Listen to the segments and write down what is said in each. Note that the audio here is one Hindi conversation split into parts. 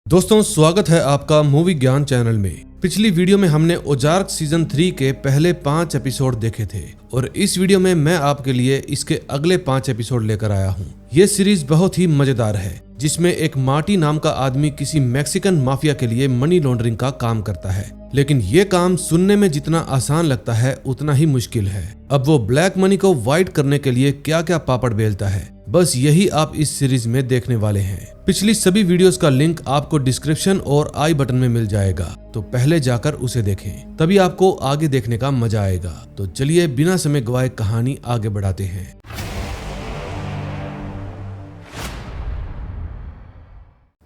दोस्तों स्वागत है आपका मूवी ज्ञान चैनल में। पिछली वीडियो में हमने ओजार्क सीजन 3 के पहले 5 एपिसोड देखे थे और इस वीडियो में मैं आपके लिए इसके अगले 5 एपिसोड लेकर आया हूँ। ये सीरीज बहुत ही मजेदार है जिसमें एक मार्टी नाम का आदमी किसी मैक्सिकन माफिया के लिए मनी लॉन्ड्रिंग का काम करता है, लेकिन ये काम सुनने में जितना आसान लगता है उतना ही मुश्किल है। अब वो ब्लैक मनी को व्हाइट करने के लिए क्या क्या पापड़ बेलता है, बस यही आप इस सीरीज में देखने वाले हैं। पिछली सभी वीडियोस का लिंक आपको डिस्क्रिप्शन और आई बटन में मिल जाएगा, तो पहले जाकर उसे देखें, तभी आपको आगे देखने का मजा आएगा। तो चलिए बिना समय गवाए कहानी आगे बढ़ाते हैं।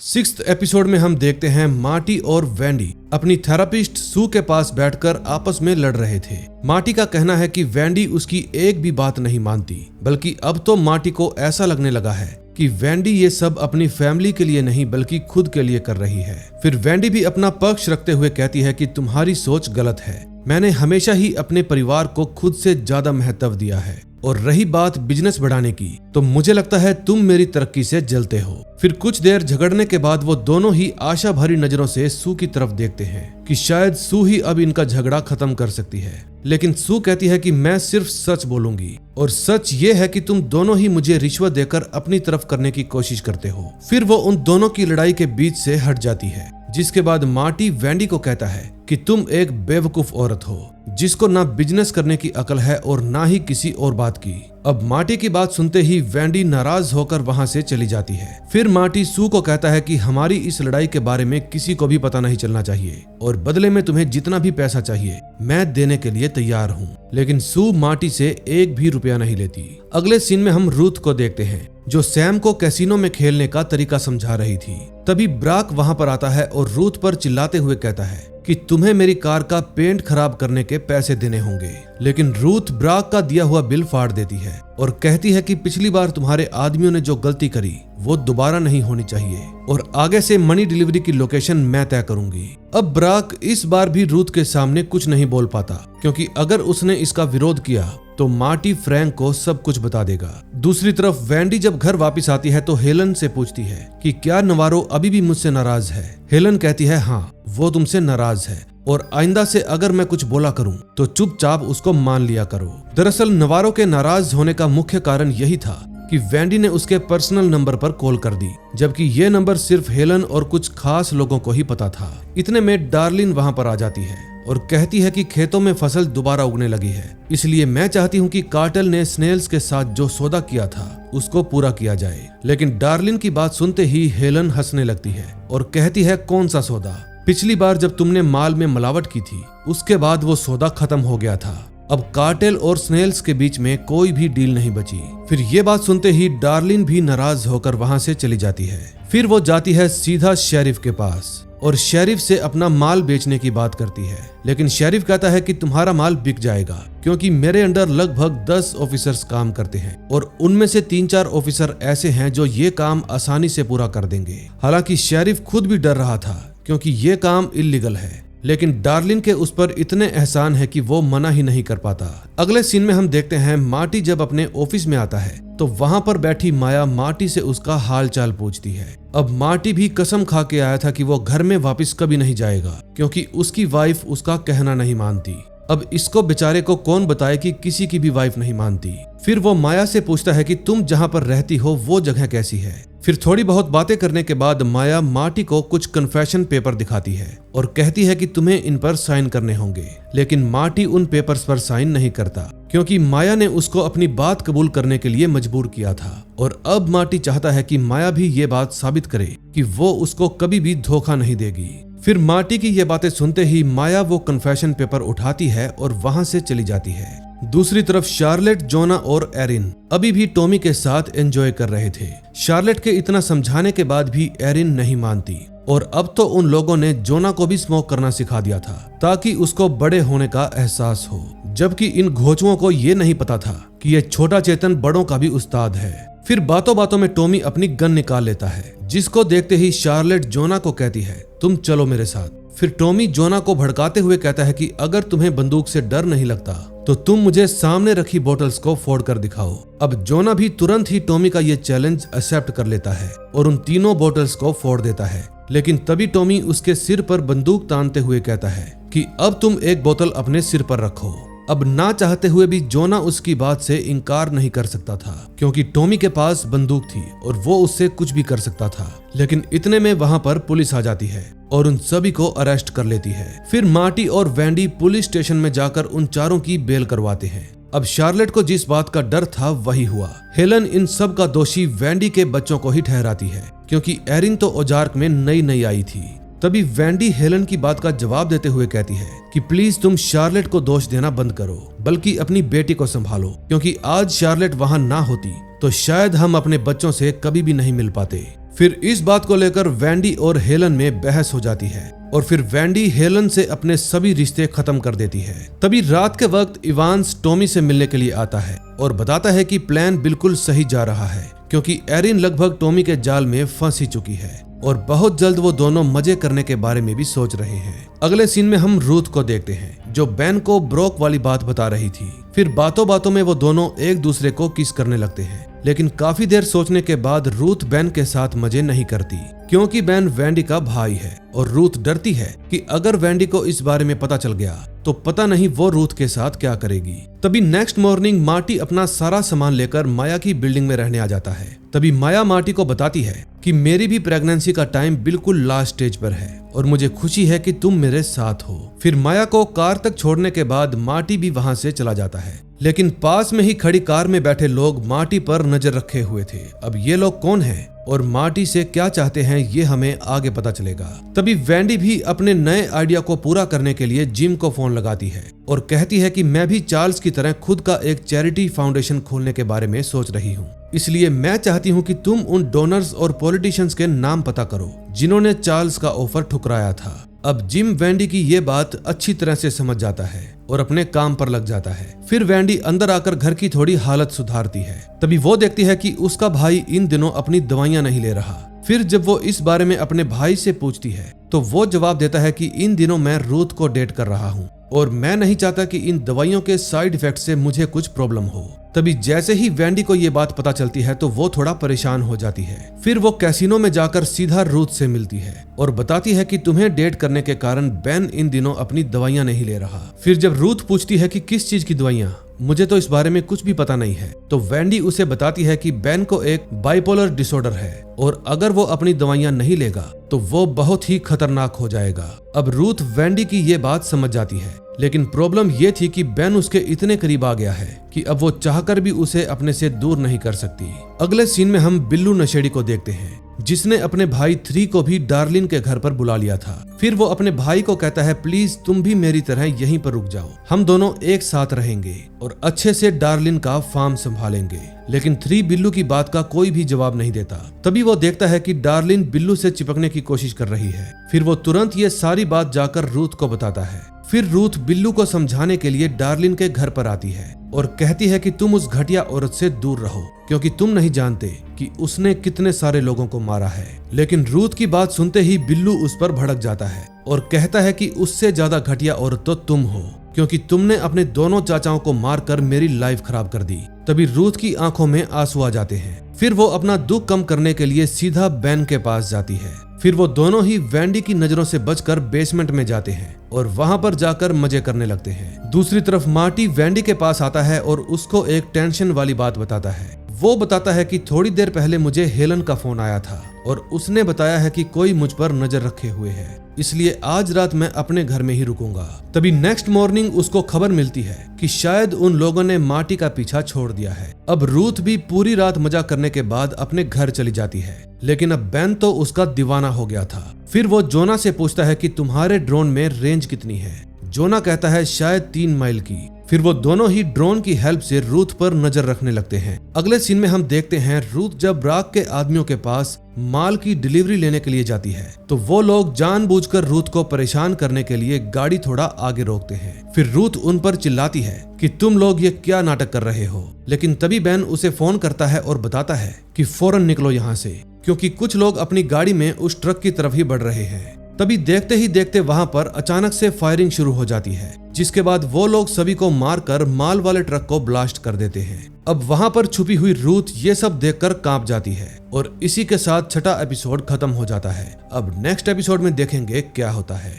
6th एपिसोड में हम देखते हैं मार्टी और वैंडी अपनी थेरापिस्ट सू के पास बैठकर आपस में लड़ रहे थे। मार्टी का कहना है कि वैंडी उसकी एक भी बात नहीं मानती, बल्कि अब तो मार्टी को ऐसा लगने लगा है कि वैंडी ये सब अपनी फैमिली के लिए नहीं बल्कि खुद के लिए कर रही है। फिर वैंडी भी अपना पक्ष रखते हुए कहती है कि तुम्हारी सोच गलत है, मैंने हमेशा ही अपने परिवार को खुद से ज्यादा महत्व दिया है, और रही बात बिजनेस बढ़ाने की तो मुझे लगता है तुम मेरी तरक्की से जलते हो। फिर कुछ देर झगड़ने के बाद वो दोनों ही आशा भरी नजरों से सू की तरफ देखते हैं कि शायद सू ही अब इनका झगड़ा खत्म कर सकती है, लेकिन सू कहती है कि मैं सिर्फ सच बोलूंगी, और सच ये है कि तुम दोनों ही मुझे रिश्वत देकर अपनी तरफ करने की कोशिश करते हो। फिर वो उन दोनों की लड़ाई के बीच से हट जाती है, जिसके बाद मार्टी वैंडी को कहता है कि तुम एक बेवकूफ औरत हो जिसको ना बिजनेस करने की अकल है और ना ही किसी और बात की। अब मार्टी की बात सुनते ही वैंडी नाराज होकर वहां से चली जाती है। फिर मार्टी सू को कहता है कि हमारी इस लड़ाई के बारे में किसी को भी पता नहीं चलना चाहिए, और बदले में तुम्हें जितना भी पैसा चाहिए मैं देने के लिए तैयार हूँ। लेकिन सू मार्टी से एक भी रुपया नहीं लेती। अगले सीन में हम रूथ को देखते हैं जो सैम को कैसीनो में खेलने का तरीका समझा रही थी। तभी ब्राक वहां पर आता है और रूथ पर चिल्लाते हुए कहता है कि तुम्हें मेरी कार का पेंट खराब करने के पैसे देने होंगे। लेकिन रूथ ब्राक का दिया हुआ बिल फाड़ देती है और कहती है कि पिछली बार तुम्हारे आदमियों ने जो गलती करी वो दोबारा नहीं होनी चाहिए, और आगे से मनी डिलीवरी की लोकेशन मैं तय करूंगी। अब ब्राक इस बार भी रूथ के सामने कुछ नहीं बोल पाता, क्योंकि अगर उसने इसका विरोध किया तो मार्टी फ्रैंक को सब कुछ बता देगा। दूसरी तरफ वैंडी जब घर वापस आती है तो हेलन से पूछती है कि क्या नवारो अभी भी मुझसे नाराज है। हेलन कहती है हाँ, वो तुमसे नाराज है, और आइंदा से अगर मैं कुछ बोला करूं तो चुपचाप उसको मान लिया करो। दरअसल नवारो के नाराज होने का मुख्य कारण यही था कि वैंडी ने उसके पर्सनल नंबर पर कॉल कर दी, जबकि ये नंबर सिर्फ हेलन और कुछ खास लोगों को ही पता था। इतने में डार्लिन वहां पर आ जाती है और कहती है कि खेतों में फसल दोबारा उगने लगी है, इसलिए मैं चाहती हूँ कि कार्टेल ने स्नेल्स के साथ जो सौदा किया था उसको पूरा किया जाए। लेकिन डार्लिन की बात सुनते ही हेलन हंसने लगती है और कहती है कौन सा सौदा? पिछली बार जब तुमने माल में मिलावट की थी उसके बाद वो सौदा खत्म हो गया था। अब कार्टेल और स्नेल्स के बीच में कोई भी डील नहीं बची। फिर ये बात सुनते ही डार्लिन भी नाराज होकर वहां से चली जाती है। फिर वो जाती है सीधा शेरिफ के पास और शेरिफ से अपना माल बेचने की बात करती है, लेकिन शेरिफ कहता है कि तुम्हारा माल बिक जाएगा, क्योंकि मेरे अंडर लगभग 10 ऑफिसर्स काम करते हैं और उनमें से 3-4 ऑफिसर ऐसे हैं जो ये काम आसानी से पूरा कर देंगे। हालांकि शेरिफ खुद भी डर रहा था क्योंकि ये काम इल्लीगल है, लेकिन डार्लिन के उस पर इतने एहसान है कि वो मना ही नहीं कर पाता। अगले सीन में हम देखते हैं मार्टी जब अपने ऑफिस में आता है तो वहां पर बैठी माया मार्टी से उसका हाल चाल पूछती है। अब मार्टी भी कसम खा के आया था कि वो घर में वापस कभी नहीं जाएगा, क्योंकि उसकी वाइफ उसका कहना नहीं मानती। अब इसको बेचारे को कौन बताए कि किसी की भी वाइफ नहीं मानती। फिर वो माया से पूछता है कि तुम जहाँ पर रहती हो वो जगह कैसी है। फिर थोड़ी बहुत बातें करने के बाद माया मार्टी को कुछ कन्फेशन पेपर दिखाती है और कहती है कि तुम्हें इन पर साइन करने होंगे, लेकिन मार्टी उन पेपर्स पर साइन नहीं करता, क्योंकि माया ने उसको अपनी बात कबूल करने के लिए मजबूर किया था। और अब मार्टी चाहता है कि माया भी ये बात साबित करे कि वो उसको कभी भी धोखा नहीं देगी। फिर मार्टी की ये बातें सुनते ही माया वो कन्फेशन पेपर उठाती है और वहां से चली जाती है। दूसरी तरफ शार्लेट, जोना और एरिन अभी भी टॉमी के साथ एंजॉय कर रहे थे। शार्लेट के इतना समझाने के बाद भी एरिन नहीं मानती, और अब तो उन लोगों ने जोना को भी स्मोक करना सिखा दिया था ताकि उसको बड़े होने का एहसास हो, जबकि इन घोचुओं को ये नहीं पता था कि ये छोटा चेतन बड़ों का भी उस्ताद है। फिर बातों बातों में टॉमी अपनी गन निकाल लेता है, जिसको देखते ही शार्लेट जोना को कहती है तुम चलो मेरे साथ। फिर टॉमी जोना को भड़काते हुए कहता है कि अगर तुम्हें बंदूक से डर नहीं लगता तो तुम मुझे सामने रखी बोतल्स को फोड़ कर दिखाओ। अब जोना भी तुरंत ही टॉमी का ये चैलेंज एक्सेप्ट कर लेता है और उन तीनों बोतल्स को फोड़ देता है। लेकिन तभी टॉमी उसके सिर पर बंदूक तानते हुए कहता है कि अब तुम एक बोतल अपने सिर पर रखो। अब ना चाहते हुए भी जोना उसकी बात से इनकार नहीं कर सकता था, क्योंकि टॉमी के पास बंदूक थी और वो उससे कुछ भी कर सकता था। लेकिन इतने में वहां पर पुलिस आ जाती है और उन सभी को अरेस्ट कर लेती है। फिर मार्टी और वैंडी पुलिस स्टेशन में जाकर उन चारों की बेल करवाते हैं। अब शार्लेट को जिस बात का डर था वही हुआ। हेलन इन सब का दोषी वैंडी के बच्चों को ही ठहराती है, क्योंकि एरिन तो ओजार्क में नई आई थी। तभी वैंडी हेलन की बात का जवाब देते हुए कहती है कि प्लीज तुम शार्लेट को दोष देना बंद करो, बल्कि अपनी बेटी को संभालो, क्योंकि आज शार्लेट वहां ना होती तो शायद हम अपने बच्चों से कभी भी नहीं मिल पाते। फिर इस बात को लेकर वैंडी और हेलन में बहस हो जाती है और फिर वैंडी हेलन से अपने सभी रिश्ते खत्म कर देती है। तभी रात के वक्त इवांस टॉमी से मिलने के लिए आता है और बताता है कि प्लान बिल्कुल सही जा रहा है, क्योंकि एरिन लगभग टॉमी के जाल में फंस ही चुकी है और बहुत जल्द वो दोनों मजे करने के बारे में भी सोच रहे हैं। अगले सीन में हम रूथ को देखते हैं, जो बेन को ब्रोक वाली बात बता रही थी। फिर बातों बातों में वो दोनों एक दूसरे को किस करने लगते हैं, लेकिन काफी देर सोचने के बाद रूथ बेन के साथ मजे नहीं करती, क्योंकि बेन वैंडी का भाई है और रूथ डरती है कि अगर वैंडी को इस बारे में पता चल गया तो पता नहीं वो रूथ के साथ क्या करेगी। तभी नेक्स्ट मॉर्निंग मार्टी अपना सारा सामान लेकर माया की बिल्डिंग में रहने आ जाता है। तभी माया मार्टी को बताती है कि मेरी भी प्रेगनेंसी का टाइम बिल्कुल लास्ट स्टेज पर है और मुझे खुशी है कि तुम मेरे साथ हो। फिर माया को कार तक छोड़ने के बाद मार्टी भी वहां से चला जाता है, लेकिन पास में ही खड़ी कार में बैठे लोग मार्टी पर नजर रखे हुए थे। अब ये लोग कौन हैं और मार्टी से क्या चाहते हैं ये हमें आगे पता चलेगा। तभी वैंडी भी अपने नए आइडिया को पूरा करने के लिए जिम को फोन लगाती है और कहती है कि मैं भी चार्ल्स की तरह खुद का एक चैरिटी फाउंडेशन खोलने के बारे में सोच रही हूँ, इसलिए मैं चाहती हूँ कि तुम उन डोनर्स और पॉलिटिशियंस के नाम पता करो जिन्होंने चार्ल्स का ऑफर ठुकराया था। अब जिम वैंडी की ये बात अच्छी तरह से समझ जाता है और अपने काम पर लग जाता है। फिर वैंडी अंदर आकर घर की थोड़ी हालत सुधारती है। तभी वो देखती है कि उसका भाई इन दिनों अपनी दवाइयां नहीं ले रहा। फिर जब वो इस बारे में अपने भाई से पूछती है तो वो जवाब देता है कि इन दिनों मैं रूथ को डेट कर रहा हूँ और मैं नहीं चाहता कि इन दवाइयों के साइड इफेक्ट से मुझे कुछ प्रॉब्लम हो। तभी जैसे ही वैंडी को ये बात पता चलती है तो वो थोड़ा परेशान हो जाती है। फिर वो कैसीनो में जाकर सीधा रूथ से मिलती है और बताती है कि तुम्हें डेट करने के कारण बेन इन दिनों अपनी दवाइयां नहीं ले रहा। फिर जब रूथ पूछती है कि किस चीज की दवाइयां, मुझे तो इस बारे में कुछ भी पता नहीं है, तो वैंडी उसे बताती है कि बेन को एक बाइपोलर डिसऑर्डर है और अगर वो अपनी दवाइयां नहीं लेगा तो वो बहुत ही खतरनाक हो जाएगा। अब रूथ वैंडी की ये बात समझ जाती है, लेकिन प्रॉब्लम ये थी कि बेन उसके इतने करीब आ गया है कि अब वो चाहकर भी उसे अपने से दूर नहीं कर सकती। अगले सीन में हम बिल्लू नशेड़ी को देखते हैं, जिसने अपने भाई 3 को भी डार्लिन के घर पर बुला लिया था। फिर वो अपने भाई को कहता है प्लीज तुम भी मेरी तरह यहीं पर रुक जाओ, हम दोनों एक साथ रहेंगे और अच्छे से डार्लिन का फार्म संभालेंगे। लेकिन 3 बिल्लू की बात का कोई भी जवाब नहीं देता। तभी वो देखता है कि डार्लिन बिल्लू से चिपकने की कोशिश कर रही है। फिर वो तुरंत ये सारी बात जाकर रूथ को बताता है। फिर रूथ बिल्लू को समझाने के लिए डार्लिन के घर पर आती है और कहती है कि तुम उस घटिया औरत से दूर रहो, क्योंकि तुम नहीं जानते कि उसने कितने सारे लोगों को मारा है। लेकिन रूथ की बात सुनते ही बिल्लू उस पर भड़क जाता है और कहता है कि उससे ज्यादा घटिया औरत तो तुम हो, क्योंकि तुमने अपने दोनों चाचाओं को मारकर मेरी लाइफ खराब कर दी। तभी रूथ की आंखों में आंसू आ जाते हैं। फिर वो अपना दुख कम करने के लिए सीधा बेन के पास जाती है। फिर वो दोनों ही वैंडी की नजरों से बचकर बेसमेंट में जाते हैं और वहां पर जाकर मजे करने लगते हैं। दूसरी तरफ मार्टी वैंडी के पास आता है और उसको एक टेंशन वाली बात बताता है। वो बताता है कि थोड़ी देर पहले मुझे हेलन का फोन आया था और उसने बताया है कि कोई मुझ पर नजर रखे हुए है, इसलिए आज रात मैं अपने घर में ही रुकूंगा। तभी नेक्स्ट मॉर्निंग उसको खबर मिलती है कि शायद उन लोगों ने मार्टी का पीछा छोड़ दिया है। अब रूथ भी पूरी रात मजा करने के बाद अपने घर चली जाती है, लेकिन अब बेन तो उसका दीवाना हो गया था। फिर वो जोना से पूछता है कि तुम्हारे ड्रोन में रेंज कितनी है। जोना कहता है शायद 3 माइल की। फिर वो दोनों ही ड्रोन की हेल्प से रूथ पर नजर रखने लगते हैं। अगले सीन में हम देखते हैं रूथ जब ब्राक के आदमियों के पास माल की डिलीवरी लेने के लिए जाती है तो वो लोग जानबूझकर रूथ को परेशान करने के लिए गाड़ी थोड़ा आगे रोकते हैं। फिर रूथ उन पर चिल्लाती है कि तुम लोग ये क्या नाटक कर रहे हो, लेकिन तभी बेन उसे फोन करता है और बताता है कि फौरन निकलो यहाँ से, क्योंकि कुछ लोग अपनी गाड़ी में उस ट्रक की तरफ ही बढ़ रहे हैं। तभी देखते ही देखते वहां पर अचानक से फायरिंग शुरू हो जाती है, जिसके बाद वो लोग सभी को मारकर माल वाले ट्रक को ब्लास्ट कर देते हैं। अब वहां पर छुपी हुई रूथ ये सब देखकर कांप जाती है और इसी के साथ छठा एपिसोड खत्म हो जाता है। अब नेक्स्ट एपिसोड में देखेंगे क्या होता है।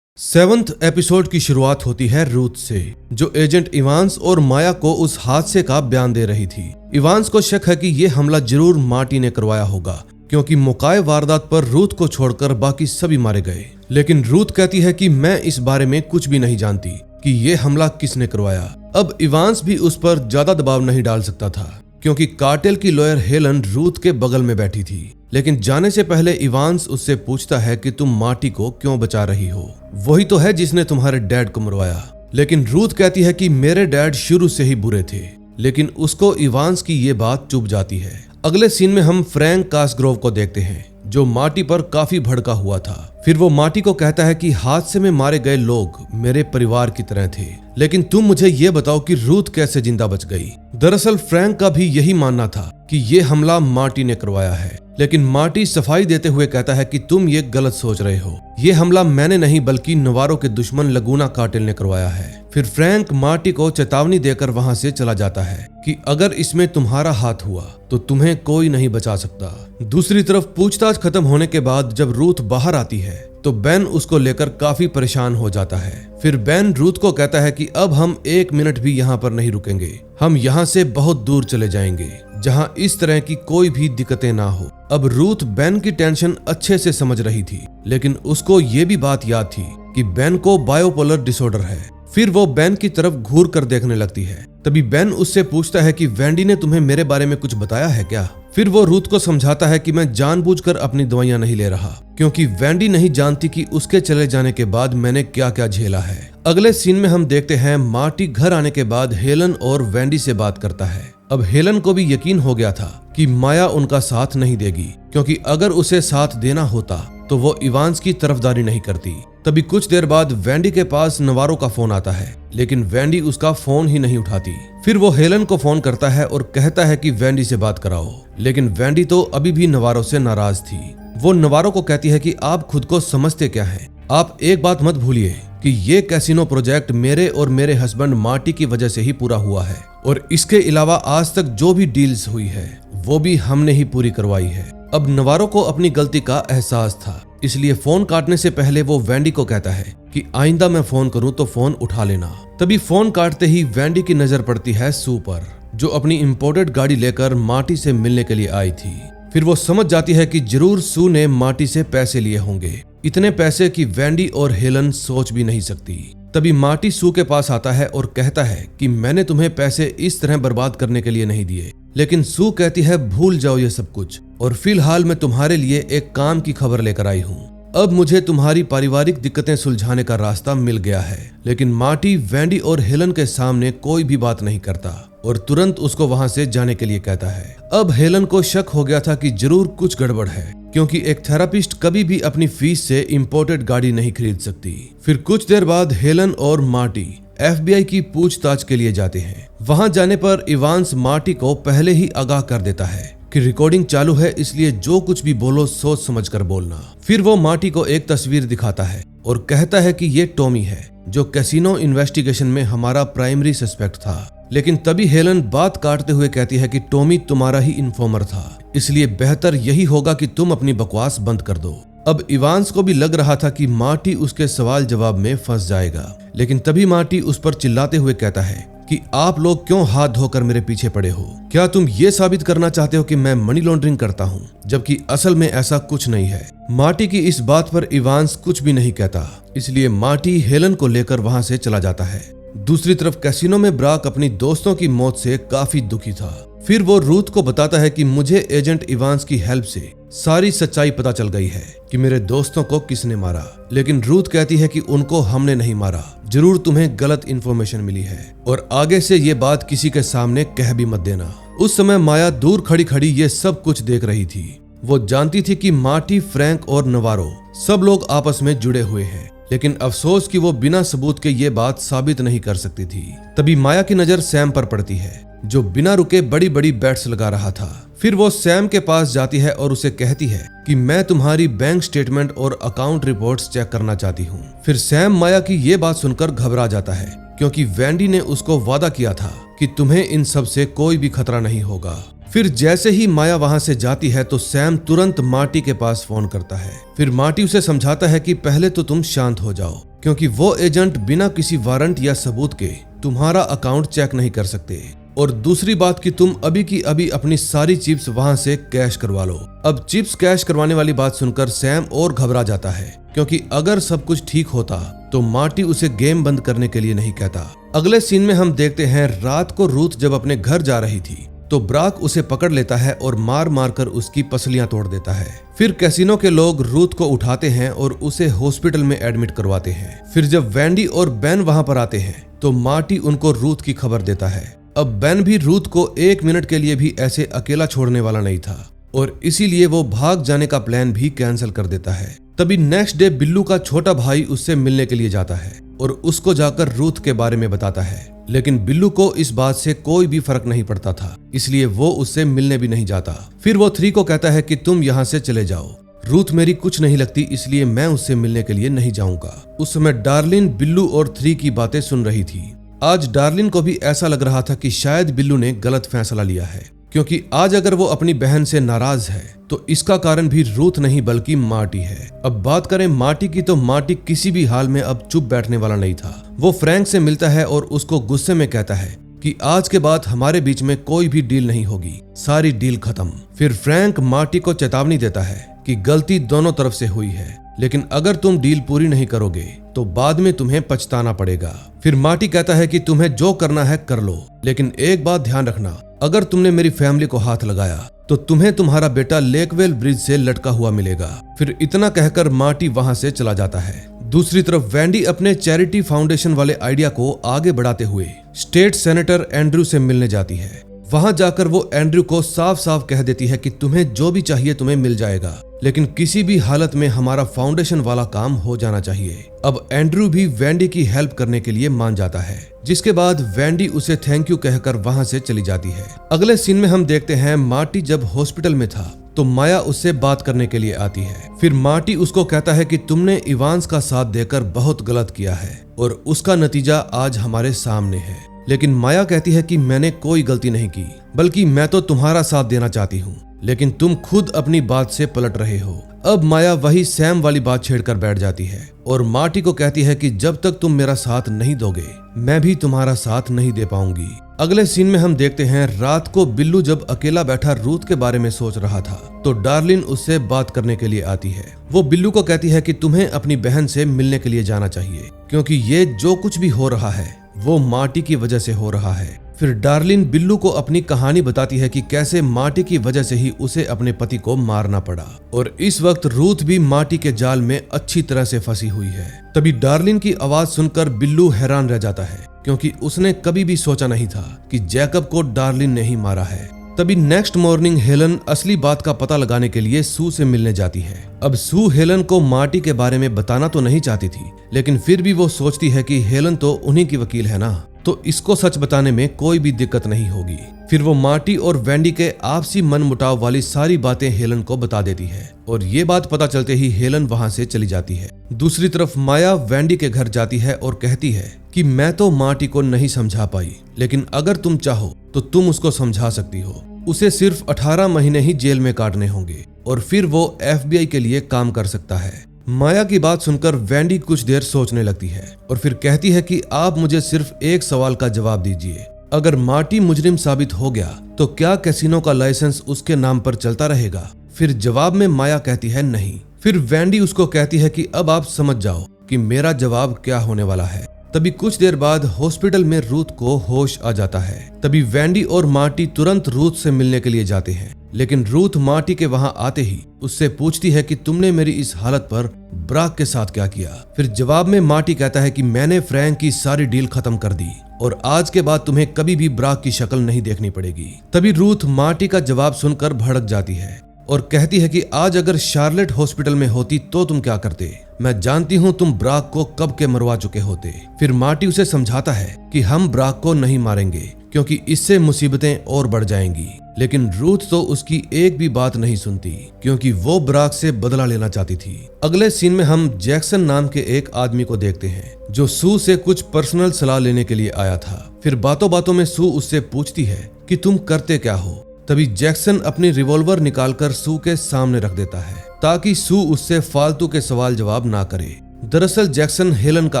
7th एपिसोड की शुरुआत होती है रूथ से, जो एजेंट इवांस और माया को उस हादसे का बयान दे रही थी। इवांस को शक है कि ये हमला जरूर मार्टी ने करवाया होगा, क्योंकि मुकाए वारदात पर रूथ को छोड़कर बाकी सभी मारे गए। लेकिन रूथ कहती है कि मैं इस बारे में कुछ भी नहीं जानती कि ये हमला किसने करवाया। अब इवांस भी उस पर ज्यादा दबाव नहीं डाल सकता था, क्योंकि कार्टेल की लॉयर हेलन रूथ के बगल में बैठी थी। लेकिन जाने से पहले इवांस उससे पूछता है कि तुम मार्टी को क्यों बचा रही हो, वही तो है जिसने तुम्हारे डैड को मरवाया। लेकिन रूथ कहती है कि मेरे डैड शुरू से ही बुरे थे, लेकिन उसको इवांस की ये बात चुभ जाती है। अगले सीन में हम फ्रैंक कासग्रोव को देखते हैं, जो मार्टी पर काफी भड़का हुआ था। फिर वो मार्टी को कहता है कि हादसे में मारे गए लोग मेरे परिवार की तरह थे, लेकिन तुम मुझे ये बताओ कि रूथ कैसे जिंदा बच गई। दरअसल फ्रैंक का भी यही मानना था कि ये हमला मार्टी ने करवाया है, लेकिन मार्टी सफाई देते हुए कहता है कि तुम ये गलत सोच रहे हो, ये हमला मैंने नहीं बल्कि नवारो के दुश्मन लगूना कार्टेल ने करवाया है। फिर फ्रैंक मार्टी को चेतावनी देकर वहां से चला जाता है कि अगर इसमें तुम्हारा हाथ हुआ तो तुम्हें कोई नहीं बचा सकता। दूसरी तरफ पूछताछ खत्म होने के बाद जब रूथ बाहर आती है तो बेन उसको लेकर काफी परेशान हो जाता है। फिर बेन रूथ को कहता है कि अब हम 1 मिनट भी यहाँ पर नहीं रुकेंगे, हम यहाँ से बहुत दूर चले जाएंगे जहाँ इस तरह की कोई भी दिक्कतें ना हो। अब रूथ बेन की टेंशन अच्छे से समझ रही थी, लेकिन उसको ये भी बात याद थी कि बेन को बायोपोलर डिसऑर्डर है। फिर वो बेन की तरफ घूर कर देखने लगती है। तभी बेन उससे पूछता है कि वेंडी ने तुम्हें मेरे बारे में कुछ बताया है क्या। फिर वो रूथ को समझाता है कि मैं जानबूझकर अपनी दवाइयां नहीं ले रहा, क्योंकि वेंडी नहीं जानती कि उसके चले जाने के बाद मैंने क्या क्या झेला है। अगले सीन में हम देखते हैं मार्टी घर आने के बाद हेलन और वेंडी से बात करता है। अब हेलन को भी यकीन हो गया था कि माया उनका साथ नहीं देगी, क्योंकि अगर उसे साथ देना होता तो वो इवांस की तरफदारी नहीं करती। तभी कुछ देर बाद वेंडी के पास नवारो का फोन आता है, लेकिन वेंडी उसका फोन ही नहीं उठाती। फिर वो हेलन को फोन करता है और कहता है कि वेंडी से बात कराओ, लेकिन वेंडी तो अभी भी नवारो से नाराज थी। वो नवारो को कहती है कि आप खुद को समझते क्या हैं? आप एक बात मत भूलिए कि ये कैसीनो प्रोजेक्ट मेरे और मेरे हस्बैंड मार्टी की वजह से ही पूरा हुआ है, और इसके अलावा आज तक जो भी डील्स हुई है वो भी हमने ही पूरी करवाई है। अब नवारो को अपनी गलती का एहसास था, इसलिए फोन काटने से पहले वो वेंडी को कहता है कि आइंदा मैं फोन करूं तो फोन उठा लेना। तभी फोन काटते ही वेंडी की नजर पड़ती है सू पर, जो अपनी इंपोर्टेड गाड़ी लेकर मार्टी से मिलने के लिए आई थी। फिर वो समझ जाती है कि जरूर सू ने मार्टी से पैसे लिए होंगे, इतने पैसे कि वेंडी और हेलन सोच भी नहीं सकती। तभी मार्टी सू के पास आता है और कहता है कि मैंने तुम्हें पैसे इस तरह बर्बाद करने के लिए नहीं दिए। लेकिन सू कहती है भूल जाओ ये सब कुछ, और फिलहाल मैं तुम्हारे लिए एक काम की खबर लेकर आई हूँ। अब मुझे तुम्हारी पारिवारिक दिक्कतें सुलझाने का रास्ता मिल गया है। लेकिन मार्टी वेंडी और हेलन के सामने कोई भी बात नहीं करता और तुरंत उसको वहां से जाने के लिए कहता है। अब हेलन को शक हो गया था कि जरूर कुछ गड़बड़ है, क्योंकि एक थेरापिस्ट कभी भी अपनी फीस से इंपोर्टेड गाड़ी नहीं खरीद सकती। फिर कुछ देर बाद हेलन और मार्टी FBI की पूछताछ के लिए जाते हैं। वहां जाने पर इवांस मार्टी को पहले ही आगाह कर देता है कि रिकॉर्डिंग चालू है, इसलिए जो कुछ भी बोलो सोच समझकर बोलना। फिर वो मार्टी को एक तस्वीर दिखाता है और कहता है कि ये टॉमी है, जो कैसीनो इन्वेस्टिगेशन में हमारा प्राइमरी सस्पेक्ट था। लेकिन तभी हेलन बात काटते हुए कहती है कि टॉमी तुम्हारा ही इन्फॉर्मर था, इसलिए बेहतर यही होगा कि तुम अपनी बकवास बंद कर दो। अब इवांस को भी लग रहा था कि मार्टी उसके सवाल जवाब में फंस जाएगा, लेकिन तभी मार्टी उस पर चिल्लाते हुए कहता है कि आप लोग क्यों हाथ धोकर मेरे पीछे पड़े हो? क्या तुम ये साबित करना चाहते हो कि मैं मनी लॉन्ड्रिंग करता हूँ, जबकि असल में ऐसा कुछ नहीं है। मार्टी की इस बात पर इवांस कुछ भी नहीं कहता, इसलिए मार्टी हेलन को लेकर वहां से चला जाता है। दूसरी तरफ कैसीनो में ब्राक अपनी दोस्तों की मौत से काफी दुखी था। फिर वो रूथ को बताता है कि मुझे एजेंट इवांस की हेल्प से सारी सच्चाई पता चल गई है कि मेरे दोस्तों को किसने मारा। लेकिन रूथ कहती है कि उनको हमने नहीं मारा, जरूर तुम्हें गलत इन्फॉर्मेशन मिली है, और आगे से ये बात किसी के सामने कह भी मत देना। उस समय माया दूर खड़ी खड़ी ये सब कुछ देख रही थी। वो जानती थी कि मार्टी, फ्रैंक और नवारो सब लोग आपस में जुड़े हुए हैं, लेकिन अफसोस कि वो बिना सबूत के ये बात साबित नहीं कर सकती थी। तभी माया की नजर सैम पर पड़ती है, जो बिना रुके बड़ी बड़ी बैट्स लगा रहा था। फिर वो सैम के पास जाती है और उसे कहती है कि मैं तुम्हारी बैंक स्टेटमेंट और अकाउंट रिपोर्ट्स चेक करना चाहती हूँ। फिर सैम माया की ये बात सुनकर घबरा जाता है, क्योंकि वेंडी ने उसको वादा किया था कि तुम्हें इन सब से कोई भी खतरा नहीं होगा। फिर जैसे ही माया वहां से जाती है तो सैम तुरंत मार्टी के पास फोन करता है। फिर मार्टी उसे समझाता है कि पहले तो तुम शांत हो जाओ, क्योंकि वो एजेंट बिना किसी वारंट या सबूत के तुम्हारा अकाउंट चेक नहीं कर सकते। और दूसरी बात कि तुम अभी की अभी अपनी सारी चिप्स वहां से कैश करवा लो। अब चिप्स कैश करवाने वाली बात सुनकर सैम और घबरा जाता है, क्योंकि अगर सब कुछ ठीक होता तो मार्टी उसे गेम बंद करने के लिए नहीं कहता। अगले सीन में हम देखते हैं रात को रूथ जब अपने घर जा रही थी तो ब्राक उसे पकड़ लेता है और मार मार कर उसकी पसलियां तोड़ देता है। फिर कैसीनो के लोग रूथ को उठाते हैं और उसे हॉस्पिटल में एडमिट करवाते हैं। फिर जब वेंडी और बेन वहां पर आते हैं तो मार्टी उनको रूथ की खबर देता है। अब बेन भी रूथ को 1 मिनट के लिए भी ऐसे अकेला छोड़ने वाला नहीं था और इसीलिए वो भाग जाने का प्लान भी कैंसिल कर देता है। तभी नेक्स्ट डे बिल्लू का छोटा भाई उससे मिलने के लिए जाता है और उसको जाकर रूथ के बारे में बताता है, लेकिन बिल्लू को इस बात से कोई भी फर्क नहीं पड़ता था, इसलिए वो उससे मिलने भी नहीं जाता। फिर वो 3 को कहता है कि तुम यहाँ से चले जाओ, रूथ मेरी कुछ नहीं लगती, इसलिए मैं उससे मिलने के लिए नहीं जाऊंगा। उस समय डार्लिन बिल्लू और 3 की बातें सुन रही थी। आज डार्लिन को भी ऐसा लग रहा था कि शायद बिल्लू ने गलत फैसला लिया है, क्योंकि आज अगर वो अपनी बहन से नाराज है तो इसका कारण भी रूथ नहीं बल्कि मार्टी है। अब बात करें मार्टी की तो मार्टी किसी भी हाल में अब चुप बैठने वाला नहीं था। वो फ्रैंक से मिलता है और उसको गुस्से में कहता है कि आज के बाद हमारे बीच में कोई भी डील नहीं होगी, सारी डील खत्म। फिर फ्रैंक मार्टी को चेतावनी देता है कि गलती दोनों तरफ से हुई है, लेकिन अगर तुम डील पूरी नहीं करोगे तो बाद में तुम्हें पछताना पड़ेगा। फिर मार्टी कहता है कि तुम्हें जो करना है कर लो, लेकिन एक बात ध्यान रखना, अगर तुमने मेरी फैमिली को हाथ लगाया तो तुम्हें तुम्हारा बेटा लेकवेल ब्रिज से लटका हुआ मिलेगा। फिर इतना कहकर मार्टी वहां से चला जाता है। दूसरी तरफ वेंडी अपने चैरिटी फाउंडेशन वाले आइडिया को आगे बढ़ाते हुए स्टेट सेनेटर एंड्रू से मिलने जाती है। वहां जाकर वो एंड्रू को साफ साफ कह देती है कि तुम्हें जो भी चाहिए तुम्हें मिल जाएगा, लेकिन किसी भी हालत में हमारा फाउंडेशन वाला काम हो जाना चाहिए। अब एंड्रू भी वेंडी की हेल्प करने के लिए मान जाता है, जिसके बाद वेंडी उसे थैंक यू कहकर वहां से चली जाती है। अगले सीन में हम देखते हैं मार्टी जब हॉस्पिटल में था तो माया उससे बात करने के लिए आती है। फिर मार्टी उसको कहता है कि तुमने इवांस का साथ देकर बहुत गलत किया है और उसका नतीजा आज हमारे सामने है। लेकिन माया कहती है कि मैंने कोई गलती नहीं की, बल्कि मैं तो तुम्हारा साथ देना चाहती हूँ, लेकिन तुम खुद अपनी बात से पलट रहे हो। अब माया वही सैम वाली बात छेड़कर बैठ जाती है और मार्टी को कहती है कि जब तक तुम मेरा साथ नहीं दोगे मैं भी तुम्हारा साथ नहीं दे पाऊंगी। अगले सीन में हम देखते हैं रात को बिल्लू जब अकेला बैठा रूथ के बारे में सोच रहा था तो डार्लिन उससे बात करने के लिए आती है। वो बिल्लू को कहती है कि तुम्हें अपनी बहन से मिलने के लिए जाना चाहिए, क्योंकि ये जो कुछ भी हो रहा है वो मार्टी की वजह से हो रहा है। फिर डार्लिन बिल्लू को अपनी कहानी बताती है कि कैसे मार्टी की वजह से ही उसे अपने पति को मारना पड़ा और इस वक्त रूथ भी मार्टी के जाल में अच्छी तरह से फंसी हुई है। तभी डार्लिन की आवाज सुनकर बिल्लू हैरान रह जाता है, क्योंकि उसने कभी भी सोचा नहीं था कि जैकब को डार्लिन ने ही मारा है। तभी नेक्स्ट मॉर्निंग हेलन असली बात का पता लगाने के लिए सू से मिलने जाती है। अब सू हेलन को मार्टी के बारे में बताना तो नहीं चाहती थी, लेकिन फिर भी वो सोचती है कि हेलन तो उन्हीं की वकील है ना, तो इसको सच बताने में कोई भी दिक्कत नहीं होगी। फिर वो मार्टी और वेंडी के आपसी मनमुटाव वाली सारी बातें हेलन को बता देती है और ये बात पता चलते ही हेलन वहां से चली जाती है। दूसरी तरफ माया वेंडी के घर जाती है और कहती है कि मैं तो मार्टी को नहीं समझा पाई, लेकिन अगर तुम चाहो तो तुम उसको समझा सकती हो। उसे सिर्फ 18 महीने ही जेल में काटने होंगे और फिर वो FBI के लिए काम कर सकता है। माया की बात सुनकर वेंडी कुछ देर सोचने लगती है और फिर कहती है कि आप मुझे सिर्फ एक सवाल का जवाब दीजिए, अगर मार्टी मुजरिम साबित हो गया तो क्या कैसीनो का लाइसेंस उसके नाम पर चलता रहेगा? फिर जवाब में माया कहती है नहीं। फिर वेंडी उसको कहती है कि अब आप समझ जाओ कि मेरा जवाब क्या होने वाला है। तभी कुछ देर बाद हॉस्पिटल में रूथ को होश आ जाता है। तभी वेंडी और मार्टी तुरंत रूथ से मिलने के लिए जाते हैं, लेकिन रूथ मार्टी के वहां आते ही उससे पूछती है कि तुमने मेरी इस हालत पर ब्राक के साथ क्या किया? फिर जवाब में मार्टी कहता है कि मैंने फ्रैंक की सारी डील खत्म कर दी और आज के बाद तुम्हें कभी भी ब्राक की शक्ल नहीं देखनी पड़ेगी। तभी रूथ मार्टी का जवाब सुनकर भड़क जाती है और कहती है कि आज अगर शार्लेट हॉस्पिटल में होती तो तुम क्या करते? मैं जानती हूँ तुम ब्राक को कब के मरवा चुके होते। फिर मार्टी उसे समझाता है कि हम ब्राक को नहीं मारेंगे, क्योंकि इससे मुसीबतें और बढ़ जाएंगी। लेकिन रूथ तो उसकी एक भी बात नहीं सुनती क्योंकि वो ब्राक से बदला लेना चाहती थी। अगले सीन में हम जैक्सन नाम के एक आदमी को देखते हैं जो सू से कुछ पर्सनल सलाह लेने के लिए आया था। फिर बातों बातों में सू उससे पूछती है कि तुम करते क्या हो। तभी जैक्सन अपनी रिवॉल्वर निकालकर सू के सामने रख देता है ताकि सू उससे फालतू के सवाल जवाब ना करे। दरअसल जैक्सन हेलन का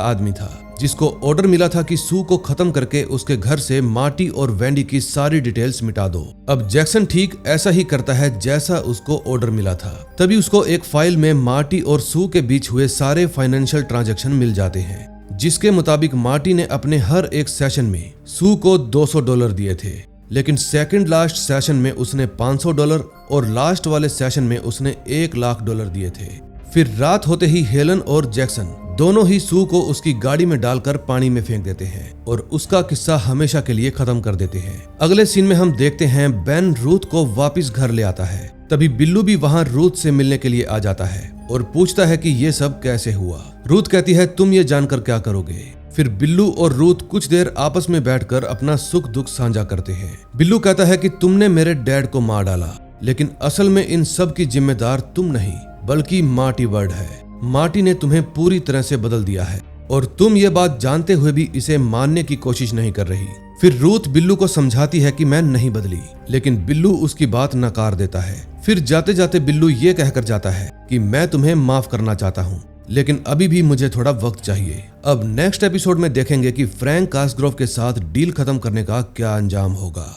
आदमी था जिसको ऑर्डर मिला था कि सू को खत्म करके उसके घर से मार्टी और वेंडी की सारी डिटेल्स मिटा दो। अब जैक्सन ठीक ऐसा ही करता है जैसा उसको ऑर्डर मिला था। तभी उसको एक फाइल में मार्टी और सू के बीच हुए सारे फाइनेंशियल ट्रांजैक्शन मिल जाते हैं, जिसके मुताबिक मार्टी ने अपने हर एक सेशन में सू को $200 दिए थे, लेकिन सेकंड लास्ट सेशन में उसने $500 और लास्ट वाले सेशन में उसने $1 लाख दिए थे। फिर रात होते ही हेलन और जैक्सन दोनों ही सू को उसकी गाड़ी में डालकर पानी में फेंक देते हैं और उसका किस्सा हमेशा के लिए खत्म कर देते हैं। अगले सीन में हम देखते हैं बेन रूथ को वापस घर ले आता है। तभी बिल्लू भी वहां रूथ से मिलने के लिए आ जाता है और पूछता है कि ये सब कैसे हुआ। रूथ कहती है तुम ये जानकर क्या करोगे। फिर बिल्लू और रूथ कुछ देर आपस में बैठकर अपना सुख दुख साझा करते हैं। बिल्लू कहता है कि तुमने मेरे डैड को मार डाला, लेकिन असल में इन सब की जिम्मेदार तुम नहीं बल्कि मार्टी वर्ड है। मार्टी ने तुम्हें पूरी तरह से बदल दिया है और तुम ये बात जानते हुए भी इसे मानने की कोशिश नहीं कर रही। फिर रूथ बिल्लू को समझाती है कि मैं नहीं बदली, लेकिन बिल्लू उसकी बात नकार देता है। फिर जाते जाते बिल्लू ये कहकर जाता है कि मैं तुम्हें माफ करना चाहता हूँ, लेकिन अभी भी मुझे थोड़ा वक्त चाहिए। अब नेक्स्ट एपिसोड में देखेंगे कि फ्रैंक कास्ग्रोव के साथ डील खत्म करने का क्या अंजाम होगा।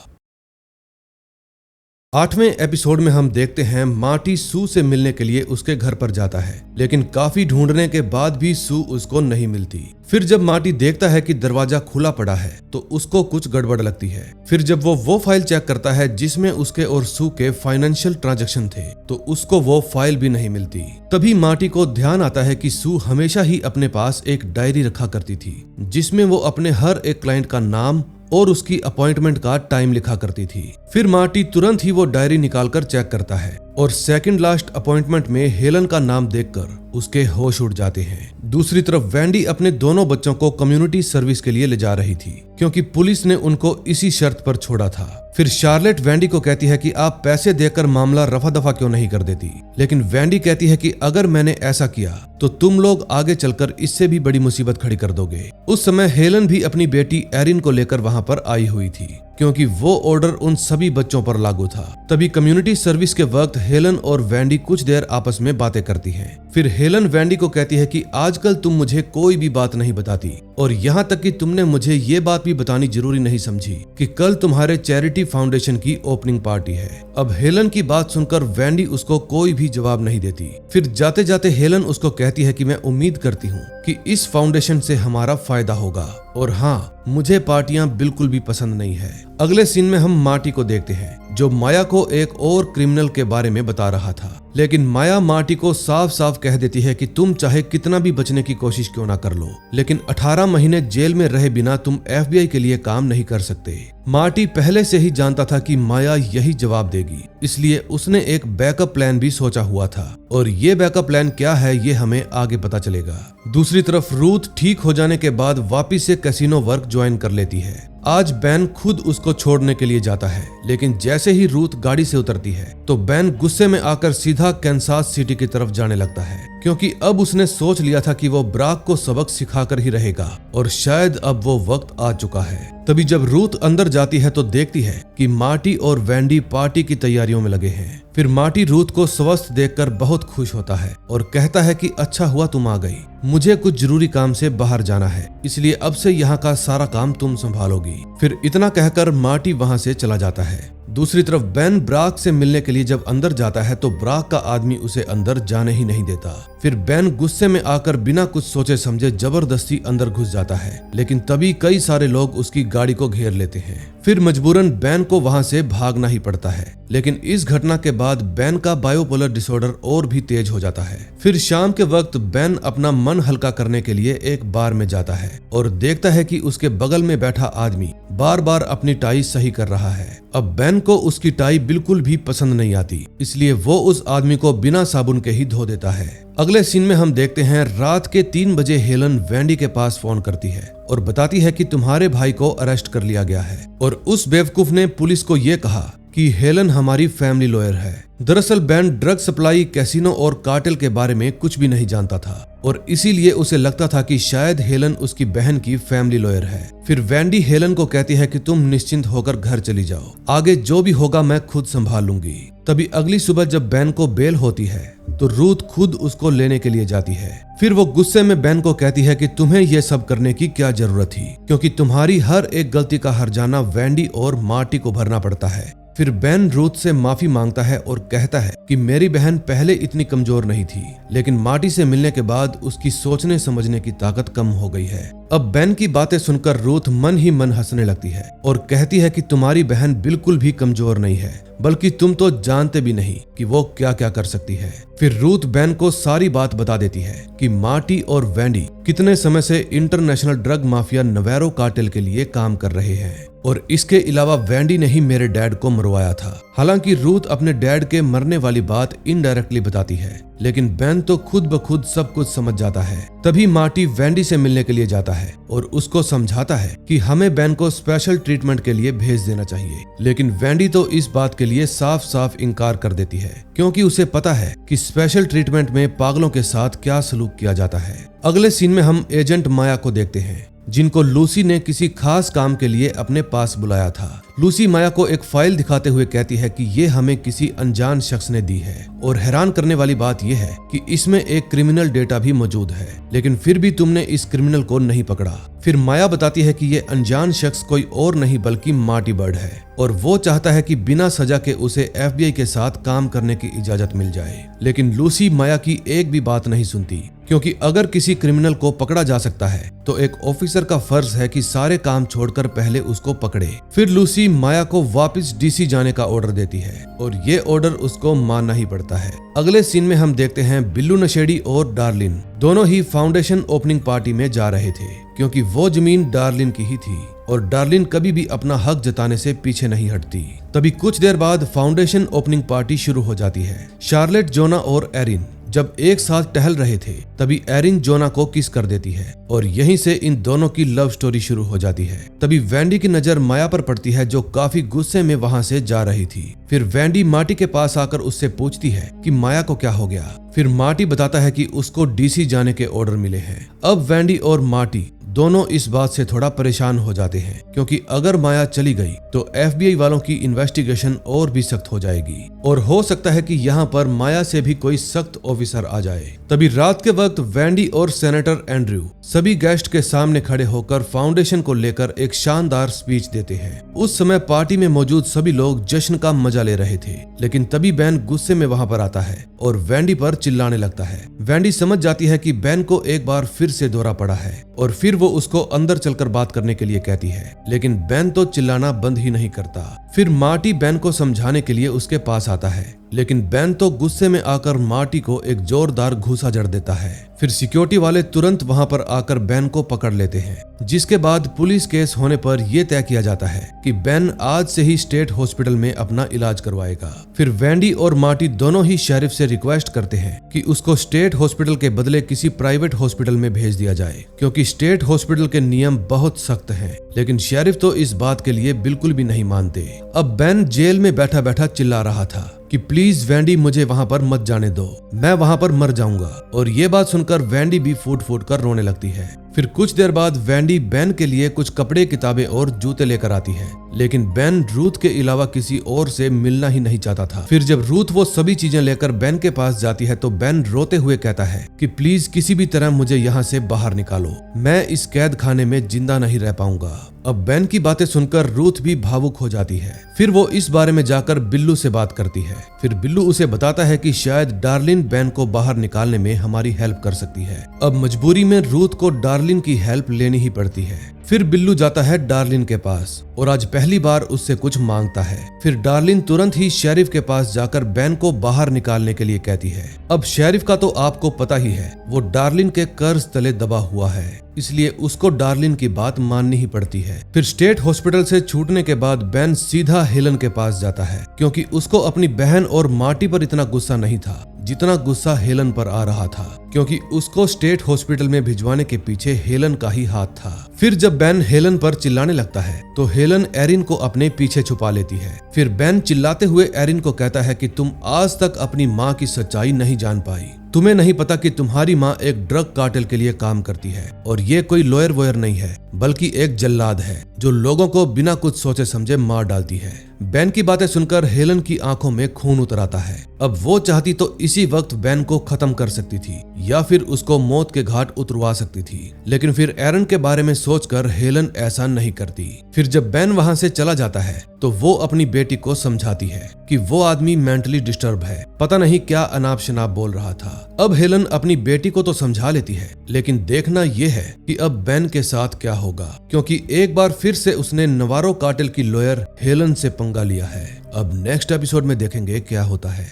8वें एपिसोड में हम देखते हैं मार्टी सू से मिलने के लिए उसके घर पर जाता है, लेकिन काफी ढूंढने के बाद भी सू उसको नहीं मिलती। फिर जब मार्टी देखता है कि दरवाजा खुला पड़ा है तो उसको कुछ गड़बड़ लगती है। फिर जब वो फाइल चेक करता है जिसमें उसके और सू के फाइनेंशियल ट्रांजैक्शन थे तो उसको वो फाइल भी नहीं मिलती। तभी मार्टी को ध्यान आता है कि सू हमेशा ही अपने पास एक डायरी रखा करती थी जिसमें वो अपने हर एक क्लाइंट का नाम और उसकी अपॉइंटमेंट का टाइम लिखा करती थी। फिर मार्टी तुरंत ही वो डायरी निकालकर चेक करता है और सेकंड लास्ट अपॉइंटमेंट में हेलन का नाम देखकर उसके होश उड़ जाते हैं। दूसरी तरफ वेंडी अपने दोनों बच्चों को कम्युनिटी सर्विस के लिए ले जा रही थी क्योंकि पुलिस ने उनको इसी शर्त पर छोड़ा था। फिर शार्लेट वेंडी को कहती है कि आप पैसे देकर मामला रफा दफा क्यों नहीं कर देती, लेकिन वेंडी कहती है कि अगर मैंने ऐसा किया तो तुम लोग आगे चलकर इससे भी बड़ी मुसीबत खड़ी कर दोगे। उस समय हेलन भी अपनी बेटी एरिन को लेकर वहां पर आई हुई थी क्योंकि वो ऑर्डर उन सभी बच्चों पर लागू था। तभी कम्युनिटी सर्विस के वक्त हेलन और वेंडी कुछ देर आपस में बातें करती हैं। फिर हेलन वेंडी को कहती है कि आजकल तुम मुझे कोई भी बात नहीं बताती और यहाँ तक कि तुमने मुझे ये बात भी बतानी जरूरी नहीं समझी कि कल तुम्हारे चैरिटी फाउंडेशन की ओपनिंग पार्टी है। अब हेलन की बात सुनकर वेंडी उसको कोई भी जवाब नहीं देती। फिर जाते जाते हेलन उसको कहती है कि मैं उम्मीद करती हूँ कि इस फाउंडेशन से हमारा फायदा होगा और हाँ, मुझे पार्टियां बिल्कुल भी पसंद नहीं है। अगले सीन में हम मार्टी को देखते हैं जो माया को एक और क्रिमिनल के बारे में बता रहा था, लेकिन माया मार्टी को साफ साफ कह देती है कि तुम चाहे कितना भी बचने की कोशिश क्यों ना कर लो, लेकिन 18 महीने जेल में रहे बिना तुम FBI के लिए काम नहीं कर सकते। मार्टी पहले से ही जानता था कि माया यही जवाब देगी, इसलिए उसने एक बैकअप प्लान भी सोचा हुआ था और ये बैकअप प्लान क्या है ये हमें आगे पता चलेगा। दूसरी तरफ रूथ ठीक हो जाने के बाद वापिस से कैसीनो वर्क ज्वाइन कर लेती है। आज बैन खुद उसको छोड़ने के लिए जाता है, लेकिन जैसे ही रूथ गाड़ी से उतरती है तो बैन गुस्से में आकर सीधा कैंसास सिटी की तरफ जाने लगता है क्योंकि अब उसने सोच लिया था कि वो ब्राक को सबक सिखाकर ही रहेगा और शायद अब वो वक्त आ चुका है। तभी जब रूथ अंदर जाती है तो देखती है कि मार्टी और वेंडी पार्टी की तैयारियों में लगे हैं। फिर मार्टी रूथ को स्वस्थ देखकर बहुत खुश होता है और कहता है कि अच्छा हुआ तुम आ गई, मुझे कुछ जरूरी काम से बाहर जाना है, इसलिए अब से यहाँ का सारा काम तुम संभालोगी। फिर इतना कहकर मार्टी वहाँ से चला जाता है। दूसरी तरफ बेन ब्राक से मिलने के लिए जब अंदर जाता है तो ब्राक का आदमी उसे अंदर जाने ही नहीं देता। फिर बेन गुस्से में आकर बिना कुछ सोचे समझे जबरदस्ती अंदर घुस जाता है, लेकिन तभी कई सारे लोग उसकी गाड़ी को घेर लेते हैं। फिर मजबूरन बेन को वहां से भागना ही पड़ता है, लेकिन इस घटना के बाद बेन का बायोपोलर डिसऑर्डर और भी तेज हो जाता है। फिर शाम के वक्त बेन अपना मन हल्का करने के लिए एक बार में जाता है और देखता है कि उसके बगल में बैठा आदमी बार बार अपनी टाई सही कर रहा है। अब बेन को उसकी टाई बिल्कुल भी पसंद नहीं आती, इसलिए वो उस आदमी को बिना साबुन के ही धो देता है। अगले सीन में हम देखते हैं रात के 3 बजे हेलन वैंडी के पास फोन करती है और बताती है कि तुम्हारे भाई को अरेस्ट कर लिया गया है। और उस बेवकूफ ने पुलिस को ये कहा कि हेलन हमारी फैमिली लॉयर है। दरअसल बेन ड्रग सप्लाई, कैसीनो और कार्टेल के बारे में कुछ भी नहीं जानता था और इसीलिए उसे लगता था कि शायद हेलन उसकी बहन की फैमिली लॉयर है। फिर वैंडी हेलन को कहती है कि तुम निश्चिंत होकर घर चली जाओ, आगे जो भी होगा मैं खुद संभाल लूंगी। तभी अगली सुबह जब बेन को बेल होती है तो रूथ खुद उसको लेने के लिए जाती है। फिर वो गुस्से में बेन को कहती है कि तुम्हें यह सब करने की क्या जरूरत थी, क्योंकि तुम्हारी हर एक गलती का हर्जाना वैंडी और मार्टी को भरना पड़ता है। फिर बेन रूथ से माफी मांगता है और कहता है कि मेरी बहन पहले इतनी कमजोर नहीं थी, लेकिन मार्टी से मिलने के बाद उसकी सोचने समझने की ताकत कम हो गई है। अब बेन की बातें सुनकर रूथ मन ही मन हंसने लगती है और कहती है कि तुम्हारी बहन बिल्कुल भी कमजोर नहीं है, बल्कि तुम तो जानते भी नहीं कि वो क्या क्या कर सकती है। फिर रूथ बेन को सारी बात बता देती है कि मार्टी और वैंडी कितने समय से इंटरनेशनल ड्रग माफिया नवेरो कार्टेल के लिए काम कर रहे हैं और इसके अलावा वैंडी ने ही मेरे डैड को मरवाया था। हालांकि रूथ अपने डैड के मरने वाली बात इनडायरेक्टली बताती है, लेकिन बेन तो खुद ब खुद सब कुछ समझ जाता है। तभी मार्टी वैंडी से मिलने के लिए जाता है और उसको समझाता है कि हमें बेन को स्पेशल ट्रीटमेंट के लिए भेज देना चाहिए, लेकिन वैंडी तो इस बात के लिए साफ साफ इनकार कर देती है, क्योंकि उसे पता है कि स्पेशल ट्रीटमेंट में पागलों के साथ क्या सलूक किया जाता है। अगले सीन में हम एजेंट माया को देखते हैं, जिनको लूसी ने किसी खास काम के लिए अपने पास बुलाया था। लूसी माया को एक फाइल दिखाते हुए कहती है कि ये हमें किसी अनजान शख्स ने दी है और हैरान करने वाली बात यह है कि इसमें एक क्रिमिनल डेटा भी मौजूद है, लेकिन फिर भी तुमने इस क्रिमिनल को नहीं पकड़ा। फिर माया बताती है कि ये अनजान शख्स कोई और नहीं बल्कि मार्टी बर्ड है और वो चाहता है कि बिना सजा के उसे FBI के साथ काम करने की इजाजत मिल जाए। लेकिन लूसी माया की एक भी बात नहीं सुनती, क्योंकि अगर किसी क्रिमिनल को पकड़ा जा सकता है तो एक ऑफिसर का फर्ज है कि सारे काम छोड़कर पहले उसको पकड़े। फिर लूसी माया को वापस DC जाने का ऑर्डर देती है और ये ऑर्डर उसको मानना ही पड़ता है। अगले सीन में हम देखते हैं बिल्लू नशेड़ी और डार्लिन दोनों ही फाउंडेशन ओपनिंग पार्टी में जा रहे थे, क्योंकि वो जमीन डार्लिन की ही थी और डार्लिन कभी भी अपना हक जताने से पीछे नहीं हटती। तभी कुछ देर बाद फाउंडेशन ओपनिंग पार्टी शुरू हो जाती है। शार्लेट, जोना और एरिन जब एक साथ टहल रहे थे तभी एरिन जोना को किस कर देती है और यहीं से इन दोनों की लव स्टोरी शुरू हो जाती है। तभी वैंडी की नजर माया पर पड़ती है, जो काफी गुस्से में वहां से जा रही थी। फिर वैंडी मार्टी के पास आकर उससे पूछती है कि माया को क्या हो गया। फिर मार्टी बताता है कि उसको DC जाने के ऑर्डर मिले हैं। अब वैंडी और मार्टी दोनों इस बात से थोड़ा परेशान हो जाते हैं, क्योंकि अगर माया चली गई तो FBI वालों की इन्वेस्टिगेशन और भी सख्त हो जाएगी और हो सकता है कि यहाँ पर माया से भी कोई सख्त ऑफिसर आ जाए। तभी रात के वक्त वैंडी और सेनेटर एंड्रयू सभी गेस्ट के सामने खड़े होकर फाउंडेशन को लेकर एक शानदार स्पीच देते हैं। उस समय पार्टी में मौजूद सभी लोग जश्न का मजा ले रहे थे, लेकिन तभी बेन गुस्से में वहां पर आता है और वैंडी पर चिल्लाने लगता है। वैंडी समझ जाती है कि बेन को एक बार फिर से दौरा पड़ा है और फिर वो उसको अंदर चलकर बात करने के लिए कहती है, लेकिन बेन तो चिल्लाना बंद ही नहीं करता। फिर मार्टी बेन को समझाने के लिए उसके पास आता है, लेकिन बेन तो गुस्से में आकर मार्टी को एक जोरदार घूसा जड़ देता है। फिर सिक्योरिटी वाले तुरंत वहां पर आकर बेन को पकड़ लेते हैं, जिसके बाद पुलिस केस होने पर यह तय किया जाता है कि बेन आज से ही स्टेट हॉस्पिटल में अपना इलाज करवाएगा। फिर वैंडी और मार्टी दोनों ही शेरिफ से रिक्वेस्ट करते हैं कि उसको स्टेट हॉस्पिटल के बदले किसी प्राइवेट हॉस्पिटल में भेज दिया जाए, क्योंकि स्टेट हॉस्पिटल के नियम बहुत सख्त हैं। लेकिन शेरिफ तो इस बात के लिए बिल्कुल भी नहीं मानते। अब बेन जेल में बैठा बैठा चिल्ला रहा था कि प्लीज वैंडी मुझे वहां पर मत जाने दो, मैं वहां पर मर जाऊंगा। और ये बात सुनकर वैंडी भी फूट फूट कर रोने लगती है। फिर कुछ देर बाद वैंडी बेन के लिए कुछ कपड़े, किताबें और जूते लेकर आती है, लेकिन बेन रूथ के अलावा किसी और से मिलना ही नहीं चाहता था। फिर जब रूथ वो सभी चीजें लेकर बेन के पास जाती है तो बेन रोते हुए कहता है कि प्लीज किसी भी तरह मुझे यहाँ से बाहर निकालो, मैं इस कैद खाने में जिंदा नहीं रह पाऊंगा। अब बेन की बातें सुनकर रूथ भी भावुक हो जाती है। फिर वो इस बारे में जाकर बिल्लू से बात करती है। फिर बिल्लू उसे बताता है कि शायद डार्लिन बेन को बाहर निकालने में हमारी हेल्प कर सकती है। अब मजबूरी में रूथ को डार्लिन की हेल्प लेनी ही पड़ती है। फिर बिल्लू जाता है डार्लिन के पास और आज पहली बार उससे कुछ मांगता है। फिर डार्लिन तुरंत ही शेरिफ के पास जाकर बेन को बाहर निकालने के लिए कहती है। अब शेरिफ का तो आपको पता ही है, वो डार्लिन के कर्ज तले दबा हुआ है, इसलिए उसको डार्लिन की बात माननी ही पड़ती है। फिर स्टेट हॉस्पिटल से छूटने के बाद बेन सीधा हेलन के पास जाता है, क्योंकि उसको अपनी बहन और मार्टी पर इतना गुस्सा नहीं था जितना गुस्सा हेलन पर आ रहा था, क्योंकि उसको स्टेट हॉस्पिटल में भिजवाने के पीछे हेलन का ही हाथ था। फिर जब बेन हेलन पर चिल्लाने लगता है तो हेलन एरिन को अपने पीछे छुपा लेती है। फिर बेन चिल्लाते हुए एरिन को कहता है कि तुम आज तक अपनी माँ की सच्चाई नहीं जान पाई, तुम्हें नहीं पता कि तुम्हारी माँ एक ड्रग कार्टेल के लिए काम करती है और ये कोई लॉयर वॉयर नहीं है, बल्कि एक जल्लाद है जो लोगों को बिना कुछ सोचे समझे मार डालती है। बेन की बातें सुनकर हेलन की आंखों में खून उतर आता है। अब वो चाहती तो इसी वक्त बेन को खत्म कर सकती थी या फिर उसको मौत के घाट उतरवा सकती थी, लेकिन फिर एरन के बारे में सोचकर हेलन ऐसा नहीं करती। फिर जब बेन वहां से चला जाता है तो वो अपनी बेटी को समझाती है कि वो आदमी मेंटली डिस्टर्ब है, पता नहीं क्या अनाप शनाप बोल रहा था। अब हेलन अपनी बेटी को तो समझा लेती है, लेकिन देखना यह है कि अब बेन के साथ क्या होगा, क्योंकि एक बार फिर से उसने नवारो कार्टेल की लॉयर हेलन से पंगा लिया है। अब नेक्स्ट एपिसोड में देखेंगे क्या होता है।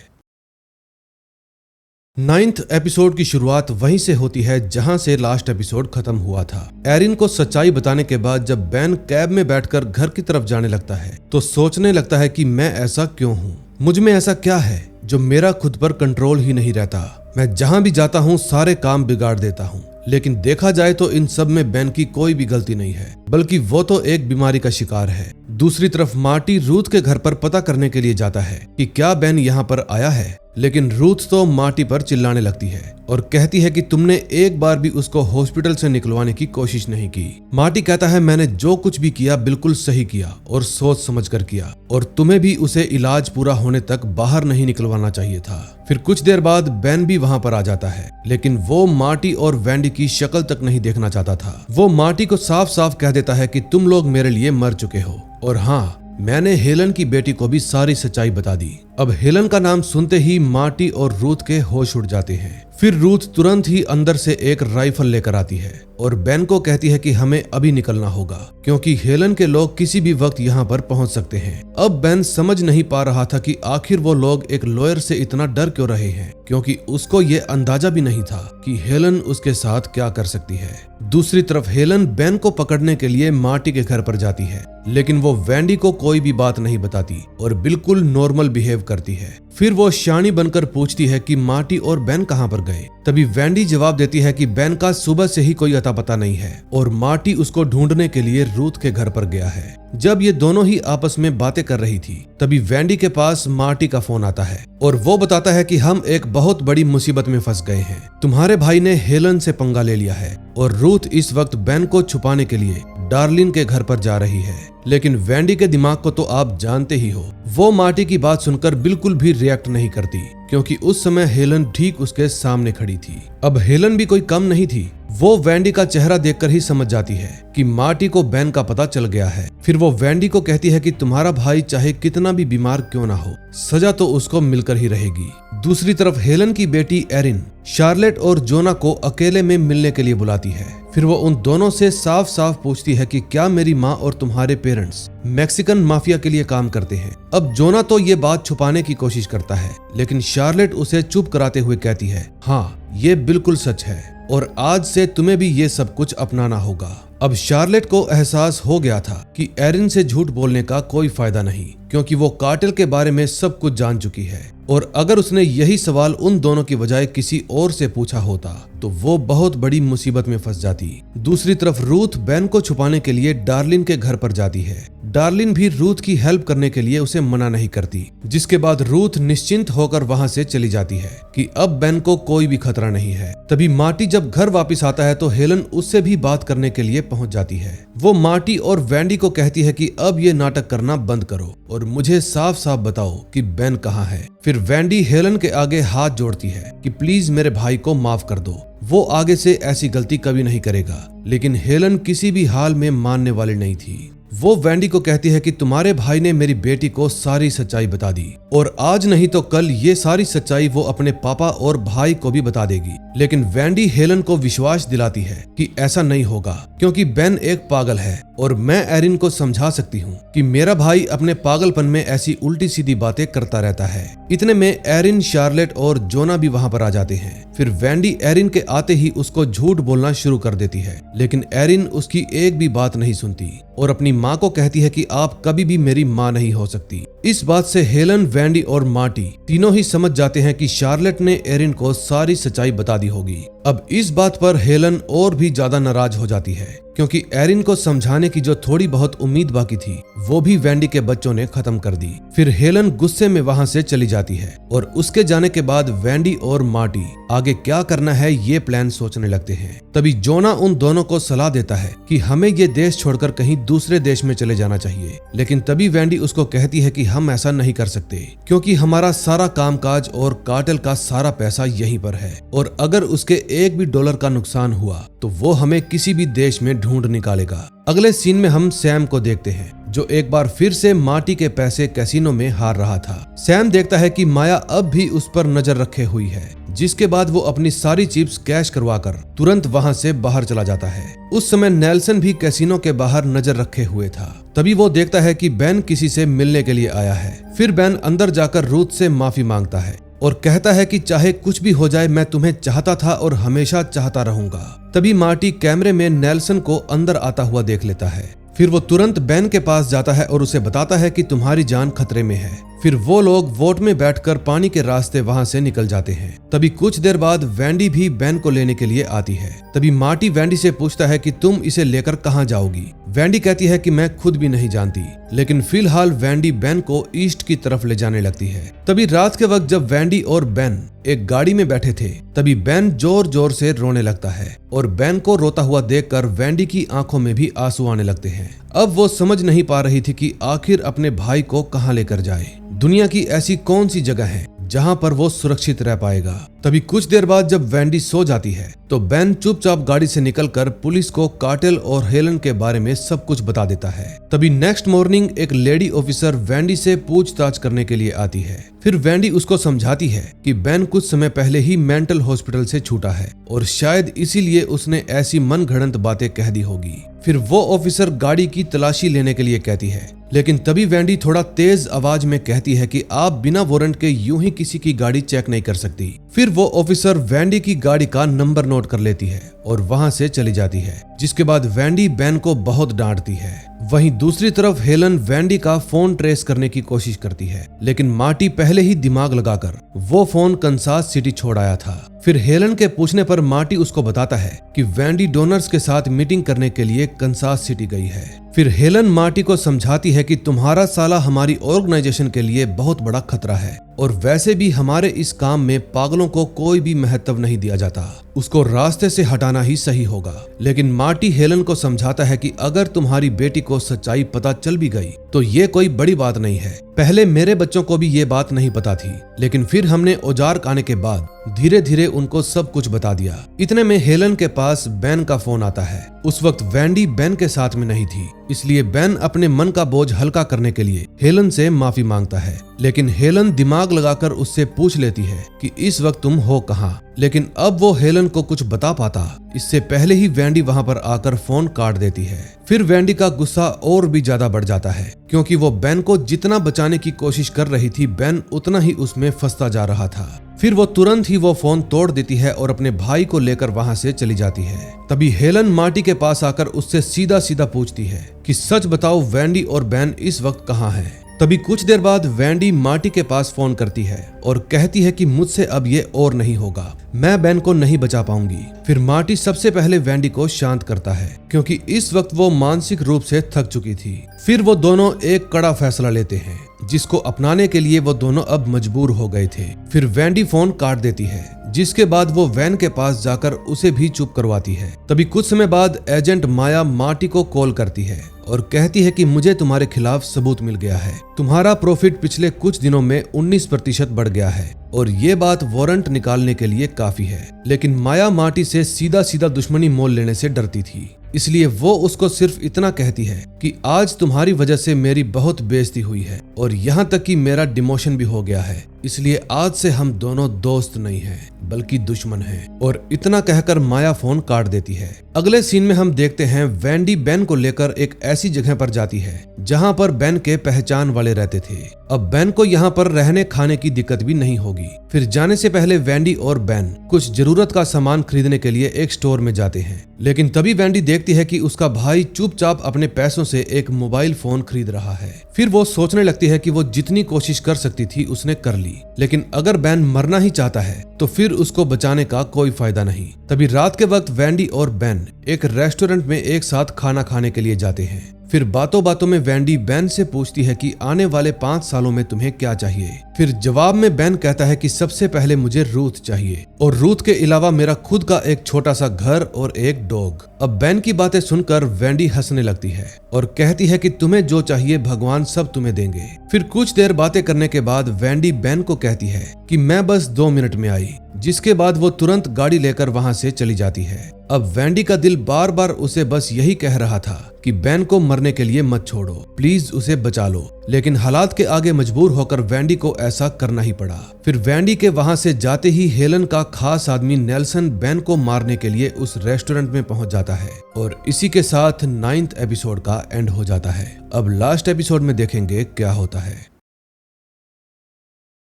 9th एपिसोड की शुरुआत वहीं से होती है जहां से लास्ट एपिसोड खत्म हुआ था। एरिन को सच्चाई बताने के बाद जब बेन कैब में बैठकर घर की तरफ जाने लगता है तो सोचने लगता है कि मैं ऐसा क्यों हूँ, मुझ में ऐसा क्या है जो मेरा खुद पर कंट्रोल ही नहीं रहता। मैं जहां भी जाता हूँ सारे काम बिगाड़ देता हूँ। लेकिन देखा जाए तो इन सब में बेन की कोई भी गलती नहीं है, बल्कि वो तो एक बीमारी का शिकार है। दूसरी तरफ मार्टी रूथ के घर पर पता करने के लिए जाता है कि क्या बेन यहाँ पर आया है, लेकिन रूथ तो मार्टी पर चिल्लाने लगती है और कहती है कि तुमने एक बार भी उसको हॉस्पिटल से निकलवाने की कोशिश नहीं की। मार्टी कहता है मैंने जो कुछ भी किया बिल्कुल सही किया और सोच समझ कर किया, और तुम्हें भी उसे इलाज पूरा होने तक बाहर नहीं निकलवाना चाहिए था। फिर कुछ देर बाद बेन भी वहां पर आ जाता है, लेकिन वो मार्टी और वेंडी की शक्ल तक नहीं देखना चाहता था। वो मार्टी को साफ साफ कह देता है कि तुम लोग मेरे लिए मर चुके हो, और हाँ, मैंने हेलन की बेटी को भी सारी सच्चाई बता दी। अब हेलन का नाम सुनते ही मार्टी और रूथ के होश उड़ जाते हैं। फिर रूथ तुरंत ही अंदर से एक राइफल लेकर आती है और बेन को कहती है कि हमें अभी निकलना होगा, क्योंकि हेलन के लोग किसी भी वक्त यहाँ पर पहुँच सकते हैं। अब बेन समझ नहीं पा रहा था कि आखिर वो लोग एक लॉयर से इतना डर क्यों रहे हैं, क्योंकि उसको ये अंदाजा भी नहीं था कि हेलन उसके साथ क्या कर सकती है। दूसरी तरफ हेलन बेन को पकड़ने के लिए मार्टी के घर पर जाती है, लेकिन वो वेंडी को कोई भी बात नहीं बताती और बिल्कुल नॉर्मल बिहेव करती है। फिर वो शानी बनकर पूछती है कि मार्टी और बेन कहाँ पर गए। तभी वेंडी जवाब देती है कि बेन का सुबह से ही कोई अता पता नहीं है और मार्टी उसको ढूंढने के लिए रूथ के घर पर गया है। जब ये दोनों ही आपस में बातें कर रही थी तभी वेंडी के पास मार्टी का फोन आता है और वो बताता है कि हम एक बहुत बड़ी मुसीबत में फंस गए हैं। तुम्हारे भाई ने हेलन से पंगा ले लिया है और रूथ इस वक्त बेन को छुपाने के लिए डार्लिन के घर पर जा रही है। लेकिन वेंडी के दिमाग को तो आप जानते ही हो, वो मार्टी की बात सुनकर बिल्कुल भी रिएक्ट नहीं करती, क्योंकि उस समय हेलन ठीक उसके सामने खड़ी थी। अब हेलन भी कोई कम नहीं थी, वो वेंडी का चेहरा देखकर ही समझ जाती है कि मार्टी को बेन का पता चल गया है। फिर वो वेंडी को कहती है कि तुम्हारा भाई चाहे कितना भी बीमार क्यों ना हो, सजा तो उसको मिलकर ही रहेगी। दूसरी तरफ हेलन की बेटी एरिन शार्लेट और जोना को अकेले में मिलने के लिए बुलाती है। फिर वो उन दोनों से साफ साफ पूछती है कि क्या मेरी माँ और तुम्हारे पेरेंट्स मैक्सिकन माफिया के लिए काम करते हैं। अब जोना तो ये बात छुपाने की कोशिश करता है, लेकिन शार्लेट उसे चुप कराते हुए कहती है, हाँ ये बिल्कुल सच है और आज से तुम्हें भी ये सब कुछ अपनाना होगा। अब शार्लेट को एहसास हो गया था कि एरिन से झूठ बोलने का कोई फायदा नहीं, क्योंकि वो कार्टेल के बारे में सब कुछ जान चुकी है, और अगर उसने यही सवाल उन दोनों की बजाय किसी और से पूछा होता तो वो बहुत बड़ी मुसीबत में फंस जाती। दूसरी तरफ रूथ बेन को छुपाने के लिए डार्लिन के घर पर जाती है। डार्लिन भी रूथ की हेल्प करने के लिए उसे मना नहीं करती, जिसके बाद रूथ निश्चिंत होकर वहां से चली जाती है कि अब बेन को कोई भी खतरा नहीं है। तभी मार्टी जब घर वापस आता है तो हेलन उससे भी बात करने के लिए पहुंच जाती है। वो मार्टी और वेंडी को कहती है कि अब ये नाटक करना बंद करो और मुझे साफ साफ बताओ कि बेन कहाँ है। फिर वेंडी हेलन के आगे हाथ जोड़ती है कि प्लीज मेरे भाई को माफ कर दो, वो आगे से ऐसी गलती कभी नहीं करेगा। लेकिन हेलन किसी भी हाल में मानने वाली नहीं थी। वो वैंडी को कहती है कि तुम्हारे भाई ने मेरी बेटी को सारी सच्चाई बता दी और आज नहीं तो कल ये सारी सच्चाई वो अपने पापा और भाई को भी बता देगी। लेकिन वैंडी हेलन को विश्वास दिलाती है कि ऐसा नहीं होगा क्योंकि बेन एक पागल है और मैं एरिन को समझा सकती हूँ कि मेरा भाई अपने पागलपन में ऐसी उल्टी सीधी बातें करता रहता है। इतने में एरिन, शार्लेट और जोना भी वहाँ पर आ जाते हैं। फिर वैंडी एरिन के आते ही उसको झूठ बोलना शुरू कर देती है, लेकिन एरिन उसकी एक भी बात नहीं सुनती और अपनी माँ को कहती है कि आप कभी भी मेरी माँ नहीं हो सकती। इस बात से हेलन, वैंडी और मार्टी तीनों ही समझ जाते हैं कि शार्लेट ने एरिन को सारी सच्चाई बता दी होगी। अब इस बात पर हेलन और भी ज्यादा नाराज हो जाती है क्योंकि एरिन को समझाने की जो थोड़ी बहुत उम्मीद बाकी थी वो भी वैंडी के बच्चों ने खत्म कर दी। फिर हेलन गुस्से में वहां से चली जाती है और उसके जाने के बाद वैंडी और मार्टी आगे क्या करना है ये प्लान सोचने लगते हैं। तभी जोना उन दोनों को सलाह देता है कि हमें ये देश छोड़कर कहीं दूसरे देश में चले जाना चाहिए, लेकिन तभी वैंडी उसको कहती है कि हम ऐसा नहीं कर सकते क्योंकि हमारा सारा कामकाज और कार्टेल का सारा पैसा यहीं पर है और अगर उसके एक भी डॉलर का नुकसान हुआ तो वो हमें किसी भी देश में ढूंढ निकालेगा। अगले सीन में हम सैम को देखते हैं जो एक बार फिर से मार्टी के पैसे कैसीनो में हार रहा था। सैम देखता है कि माया अब भी उस पर नजर रखे हुई है, जिसके बाद वो अपनी सारी चिप्स कैश करवाकर तुरंत वहां से बाहर चला जाता है। उस समय नेल्सन भी कैसीनो के बाहर नजर रखे हुए था। तभी वो देखता है कि बेन किसी से मिलने के लिए आया है। फिर बेन अंदर जाकर रूथ से माफी मांगता है और कहता है कि चाहे कुछ भी हो जाए मैं तुम्हें चाहता था और हमेशा चाहता रहूंगा। तभी मार्टी कैमरे में नेल्सन को अंदर आता हुआ देख लेता है। फिर वो तुरंत बेन के पास जाता है और उसे बताता है कि तुम्हारी जान खतरे में है। फिर वो लोग वोट में बैठकर पानी के रास्ते वहां से निकल जाते हैं। तभी कुछ देर बाद वैंडी भी बेन को लेने के लिए आती है। तभी मार्टी वैंडी से पूछता है कि तुम इसे लेकर कहां जाओगी। वैंडी कहती है कि मैं खुद भी नहीं जानती, लेकिन फिलहाल वैंडी बेन को ईस्ट की तरफ ले जाने लगती है। तभी रात के वक्त जब वैंडी और बेन एक गाड़ी में बैठे थे तभी बेन जोर जोर से रोने लगता है और बेन को रोता हुआ देखकर वैंडी की आंखों में भी आंसू आने लगते हैं। अब वो समझ नहीं पा रही थी कि आखिर अपने भाई को कहां लेकर जाए। दुनिया की ऐसी कौन सी जगह है जहां पर वो सुरक्षित रह पाएगा। तभी कुछ देर बाद जब वैंडी सो जाती है तो बेन चुपचाप गाड़ी से निकलकर पुलिस को कार्टेल और हेलन के बारे में सब कुछ बता देता है। तभी नेक्स्ट मॉर्निंग एक लेडी ऑफिसर वैंडी से पूछताछ करने के लिए आती है। फिर वैंडी उसको समझाती है कि बेन कुछ समय पहले ही मेंटल हॉस्पिटल से छूटा है और शायद इसीलिए उसने ऐसी मनगढ़ंत बातें कह दी होगी। फिर वो ऑफिसर गाड़ी की तलाशी लेने के लिए कहती है, लेकिन तभी वैंडी थोड़ा तेज आवाज में कहती है कि आप बिना वारंट के यूं ही किसी की गाड़ी चेक नहीं कर सकती। फिर वो ऑफिसर वैंडी की गाड़ी का नंबर नोट कर लेती है और वहां से चली जाती है, जिसके बाद वैंडी बेन को बहुत डांटती है। वहीं दूसरी तरफ हेलन वैंडी का फोन ट्रेस करने की कोशिश करती है, लेकिन मार्टी पहले ही दिमाग लगाकर वो फोन कंसास सिटी छोड़ आया था। फिर हेलन के पूछने पर मार्टी उसको बताता है कि वैंडी डोनर्स के साथ मीटिंग करने के लिए कंसास सिटी गई है। फिर हेलन मार्टी को समझाती है कि तुम्हारा साला हमारी ऑर्गेनाइजेशन के लिए बहुत बड़ा खतरा है और वैसे भी हमारे इस काम में पागलों को कोई भी महत्व नहीं दिया जाता, उसको रास्ते से हटाना ही सही होगा। लेकिन मार्टी हेलन को समझाता है कि अगर तुम्हारी बेटी को सच्चाई पता चल भी गई तो ये कोई बड़ी बात नहीं है। पहले मेरे बच्चों को भी ये बात नहीं पता थी, लेकिन फिर हमने औजार आने के बाद धीरे धीरे उनको सब कुछ बता दिया। इतने में हेलन के पास बेन का फोन आता है। उस वक्त वैंडी बेन के साथ में नहीं थी, इसलिए बेन अपने मन का बोझ हल्का करने के लिए हेलन से माफी मांगता है। लेकिन हेलन दिमाग लगाकर उससे पूछ लेती है कि इस वक्त तुम हो कहाँ। लेकिन अब वो हेलन को कुछ बता पाता इससे पहले ही वैंडी वहां पर आकर फोन काट देती है। फिर वैंडी का गुस्सा और भी ज्यादा बढ़ जाता है क्योंकि वो बेन को जितना बचाने की कोशिश कर रही थी बेन उतना ही उसमें फंसता जा रहा था। फिर वो तुरंत ही वो फोन तोड़ देती है और अपने भाई को लेकर वहां से चली जाती है। तभी हेलन मार्टी के पास आकर उससे सीधा सीधा पूछती है कि सच बताओ वैंडी और बेन इस वक्त कहाँ हैं। तभी कुछ देर बाद वैंडी मार्टी के पास फोन करती है और कहती है कि मुझसे अब ये और नहीं होगा, मैं बेन को नहीं बचा पाऊंगी। फिर मार्टी सबसे पहले वैंडी को शांत करता है क्योंकि इस वक्त वो मानसिक रूप से थक चुकी थी। फिर वो दोनों एक कड़ा फैसला लेते हैं जिसको अपनाने के लिए वो दोनों अब मजबूर हो गए थे। फिर वैंडी फोन काट देती है, जिसके बाद वो वैन के पास जाकर उसे भी चुप करवाती है। तभी कुछ समय बाद एजेंट माया मार्टी को कॉल करती है और कहती है कि मुझे तुम्हारे खिलाफ सबूत मिल गया है, तुम्हारा प्रॉफिट पिछले कुछ दिनों में 19% बढ़ गया है और ये बात वारंट निकालने के लिए काफी है। लेकिन माया मार्टी से सीधा सीधा दुश्मनी मोल लेने से डरती थी। इसलिए वो उसको सिर्फ इतना कहती है कि आज तुम्हारी वजह से मेरी बहुत बेइज्जती हुई है और यहाँ तक कि मेरा डिमोशन भी हो गया है, इसलिए आज से हम दोनों दोस्त नहीं हैं बल्कि दुश्मन हैं। और इतना कहकर माया फोन काट देती है। अगले सीन में हम देखते हैं वेंडी बेन को लेकर एक ऐसी जगह पर जाती है जहाँ पर बेन के पहचान वाले रहते थे। अब बेन को यहाँ पर रहने खाने की दिक्कत भी नहीं होगी। फिर जाने से पहले वेंडी और बेन कुछ जरूरत का सामान खरीदने के लिए एक स्टोर में जाते हैं, लेकिन तभी वेंडी देखती है कि उसका भाई चुपचाप अपने पैसों से एक मोबाइल फोन खरीद रहा है। फिर वो सोचने लगती है कि वो जितनी कोशिश कर सकती थी उसने कर ली, लेकिन अगर बेन मरना ही चाहता है तो फिर उसको बचाने का कोई फायदा नहीं। तभी रात के वक्त वेंडी और बेन एक रेस्टोरेंट में एक साथ खाना खाने के लिए जाते हैं। फिर बातों बातों में वेंडी बेन से पूछती है कि आने वाले 5 सालों में तुम्हें क्या चाहिए। फिर जवाब में बेन कहता है कि सबसे पहले मुझे रूथ चाहिए और रूथ के अलावा मेरा खुद का एक छोटा सा घर और एक डॉग। अब बेन की बातें सुनकर वेंडी हंसने लगती है और कहती है कि तुम्हें जो चाहिए भगवान सब तुम्हें देंगे। फिर कुछ देर बातें करने के बाद वेंडी बेन को कहती है कि मैं बस 2 मिनट में आई, जिसके बाद वो तुरंत गाड़ी लेकर वहां से चली जाती है। अब वेंडी का दिल बार बार उसे बस यही कह रहा था कि बेन को मरने के लिए मत छोड़ो, प्लीज उसे बचा लो, लेकिन हालात के आगे मजबूर होकर वेंडी को ऐसा करना ही पड़ा। फिर वेंडी के वहां से जाते ही हेलन का खास आदमी नेल्सन बेन को मारने के लिए उस रेस्टोरेंट में पहुंच जाता है और इसी के साथ 9th एपिसोड का एंड हो जाता है। अब लास्ट एपिसोड में देखेंगे क्या होता है।